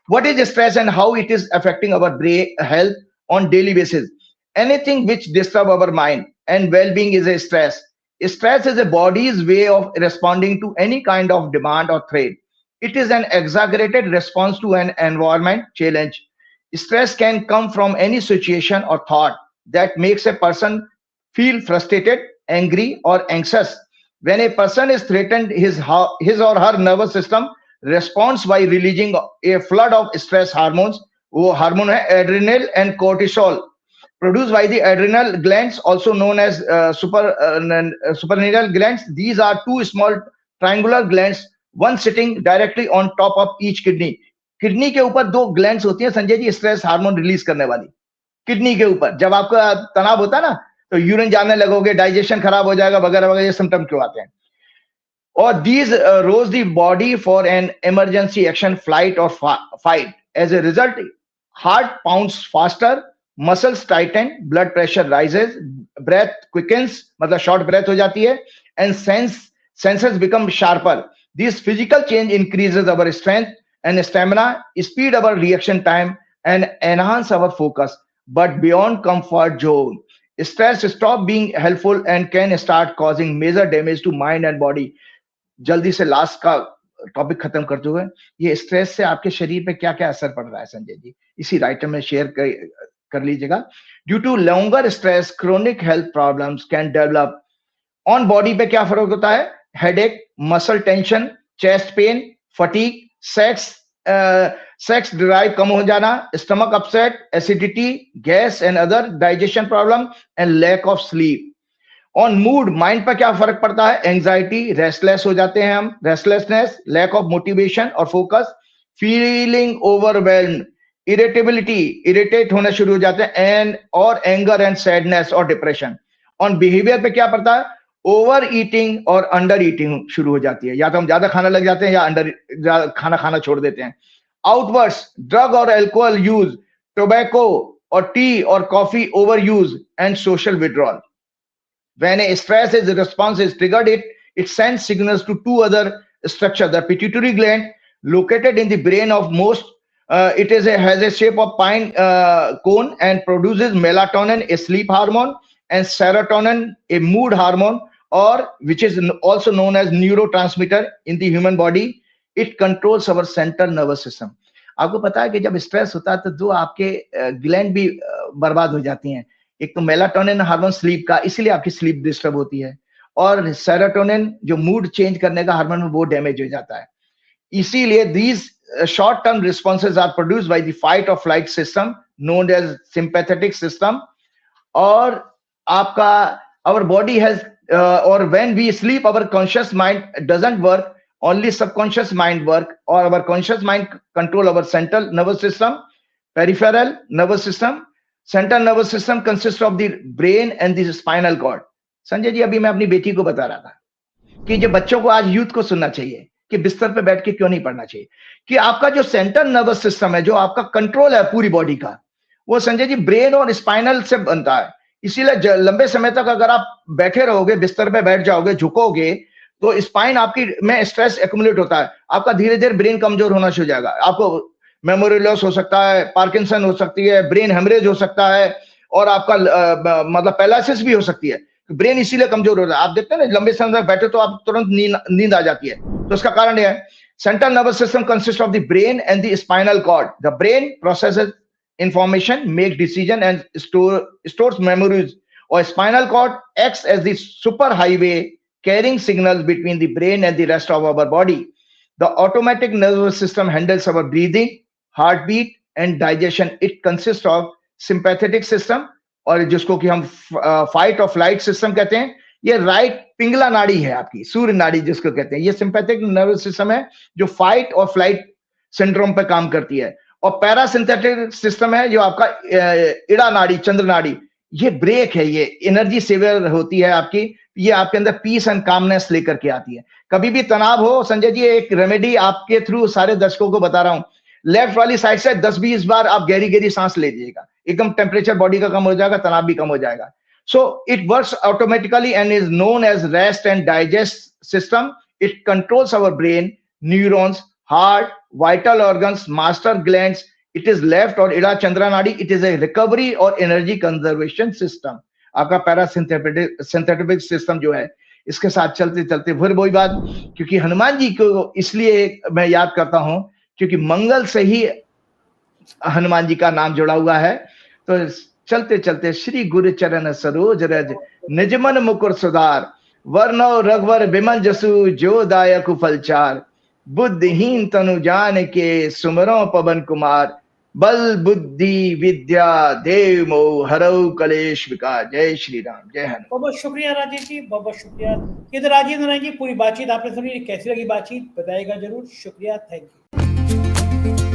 what is stress and how it is affecting our brain health on daily basis. Anything which disturb our mind and well-being is a stress. Stress is a body's way of responding to any kind of demand or threat. It is an exaggerated response to an environment challenge. Stress can come from any situation or thought that makes a person feel frustrated, angry, or anxious. When a person is threatened, his or her nervous system responds by releasing a flood of stress hormones. वो hormone है adrenal and cortisol, produced by the adrenal glands, also known as suprarenal glands. These are two small triangular glands, one sitting directly on top of each kidney. Kidney के ऊपर 2 glands होती हैं Sanjay ji, stress hormone release करने वाली। Kidney के ऊपर जब आपका तनाव होता है ना, तो यूरिन जाने लगोगे, डाइजेशन खराब हो जाएगा, वगैरह वगैरह, ये सिम्टम क्यों आते हैं? और these rose the body for an emergency action, flight or fight. As a result, heart pounds faster, muscles tighten, blood pressure rises, breath quickens, मतलब शॉर्ट ब्रेथ हो जाती है, and senses become sharper. This physical change increases our strength and stamina, speed our reaction time and enhance our focus, but beyond comfort zone. Stress stop being helpful and can start causing major damage to mind and body. जल्दी से last का topic खत्म करते हुए, ये stress से आपके शरीर पे क्या क्या असर पड़ रहा है संजय जी, इसी राइटर में शेयर कर लीजिएगा. Due to longer stress, chronic health problems can develop. On body पे क्या फर्क होता है? Headache, muscle tension, chest pain, fatigue, sex drive कम हो जाना, stomach upset, acidity, gas and other digestion problem, and lack of sleep. On mood, mind पर क्या फर्क पड़ता है? एंजाइटी, रेस्टलेस हो जाते हैं हम, रेस्टलेसनेस, लैक ऑफ मोटिवेशन और focus, feeling overwhelmed, irritability, irritate होना शुरू हो जाते हैं, एंड और एंगर एंड सैडनेस और डिप्रेशन. ऑन बिहेवियर पे क्या पड़ता है? ओवर ईटिंग और अंडर ईटिंग शुरू हो जाती है, या तो हम ज्यादा खाना लग जाते हैं या अंडर खाना छोड़ देते हैं. आउटवर्ड्स, ड्रग और एल्कोहल यूज, टोबैको और टी और coffee over use, and social withdrawal. When a stress is response is triggered, it sends signals to 2 other structures. The pituitary gland, located in the brain of most, it has a shape of pine cone and produces melatonin, a sleep hormone, and serotonin, a mood hormone, or which is also known as neurotransmitter in the human body. It controls our central nervous system. आपको पता है कि जब stress होता है तो दो आपके ग्लैंड भी बर्बाद हो जाती हैं। एक तो मेलाटोनिन हार्मोन स्लीप का, इसीलिए आपकी स्लीप डिस्टर्ब होती है, और सेरोटोनिन जो मूड चेंज करने का हार्मोन वो डैमेज हो जाता है। इसीलिए these short term responses are produced by the fight or flight system known as sympathetic system, और आपका our body has or when we sleep our conscious mind doesn't work, only subconscious mind work, or our conscious mind control our central nervous system, peripheral nervous system. Central nervous system consists of the brain and the spinal cord. Sanjay ji, अभी मैं अपनी बेटी को बता रहा था कि जो बच्चों को आज यूथ को सुनना चाहिए कि बिस्तर पे बैठ के क्यों नहीं पढ़ना चाहिए, कि आपका जो सेंट्रल नर्वस सिस्टम है, जो आपका कंट्रोल है पूरी बॉडी का, वो संजय जी ब्रेन और स्पाइनल से बनता है। इसीलिए लंबे समय तक अगर आप बैठे रहोगे, बिस्तर पे बैठ जाओगे, झुकोगे, तो स्पाइन आपकी में स्ट्रेस एक्युमुलेट होता है, आपका धीरे धीरे ब्रेन कमजोर होना शुरू हो जाएगा, आपको मेमोरी लॉस हो सकता है, पार्किंसन हो सकती है, ब्रेन हेमरेज हो सकता है, और आपका मतलब पैरालिसिस भी हो सकती है। ब्रेन इसीलिए कमजोर हो रहा है। आप देखते हैं ना, लंबे समय तक बैठे तो आप तुरंत नींद आ जाती है, तो इसका कारण यह है। Central nervous system consist of the brain and the spinal cord. The brain processes information, make decision and stores memories, or spinal cord acts as the super highway carrying signals between the brain and the rest of our body. The automatic nervous system handles our breathing, heartbeat and digestion. It consists of sympathetic system, और जिसको कि हम fight और flight system कहते हैं। ये right Pingala नाड़ी है आपकी, सूर्य नाड़ी जिसको कहते हैं। ये सिंपैथेटिक नर्वस सिस्टम है जो फाइट और फ्लाइट सिंड्रोम पे काम करती है। और पैरासिम्पैथेटिक सिस्टम है जो आपका इड़ा नाड़ी, चंद्र नाड़ी, ये ब्रेक है, ये एनर्जी सेवर होती है आपकी, ये आपके अंदर पीस एंड कामनेस लेकर के आती है। कभी भी तनाव हो संजय जी, एक रेमेडी आपके थ्रू सारे दर्शकों को बता रहा हूं, लेफ्ट वाली साइड से 10-20 बार आप गहरी गहरी सांस ले लीजिएगा, एकदम टेम्परेचर बॉडी का कम हो जाएगा, तनाव भी कम हो जाएगा। So it works automatically and is known as rest and digest system. It controls our brain, neurons, heart, vital organs, master glands. It is left और इड़ा चंद्रा नाड़ी. It is a recovery और energy conservation system. आपका parasympathetic system जो है, इसके साथ चलते चलते फिर वही बात, क्योंकि हनुमान जी को इसलिए मैं याद करता हूं क्योंकि मंगल से ही हनुमान जी का नाम जुड़ा हुआ है। तो चलते चलते श्री गुरु चरण सरोज रज निजमन मुकुर सुधार, वर्णव रघुवर विमल जसु जो दायक फलचार, बुद्धिहीन तनु जान के सुमरो पवन कुमार, बल बुद्धि विद्या देव मोह हरऊ कलेश विकार। जय श्री राम, जय हनुमान। बहुत बहुत शुक्रिया राजेश जी, बहुत बहुत शुक्रिया। ये तो राजीव नारायण जी, पूरी बातचीत आपने सुनी, कैसी लगी बातचीत बताइएगा जरूर। शुक्रिया, थैंक यू।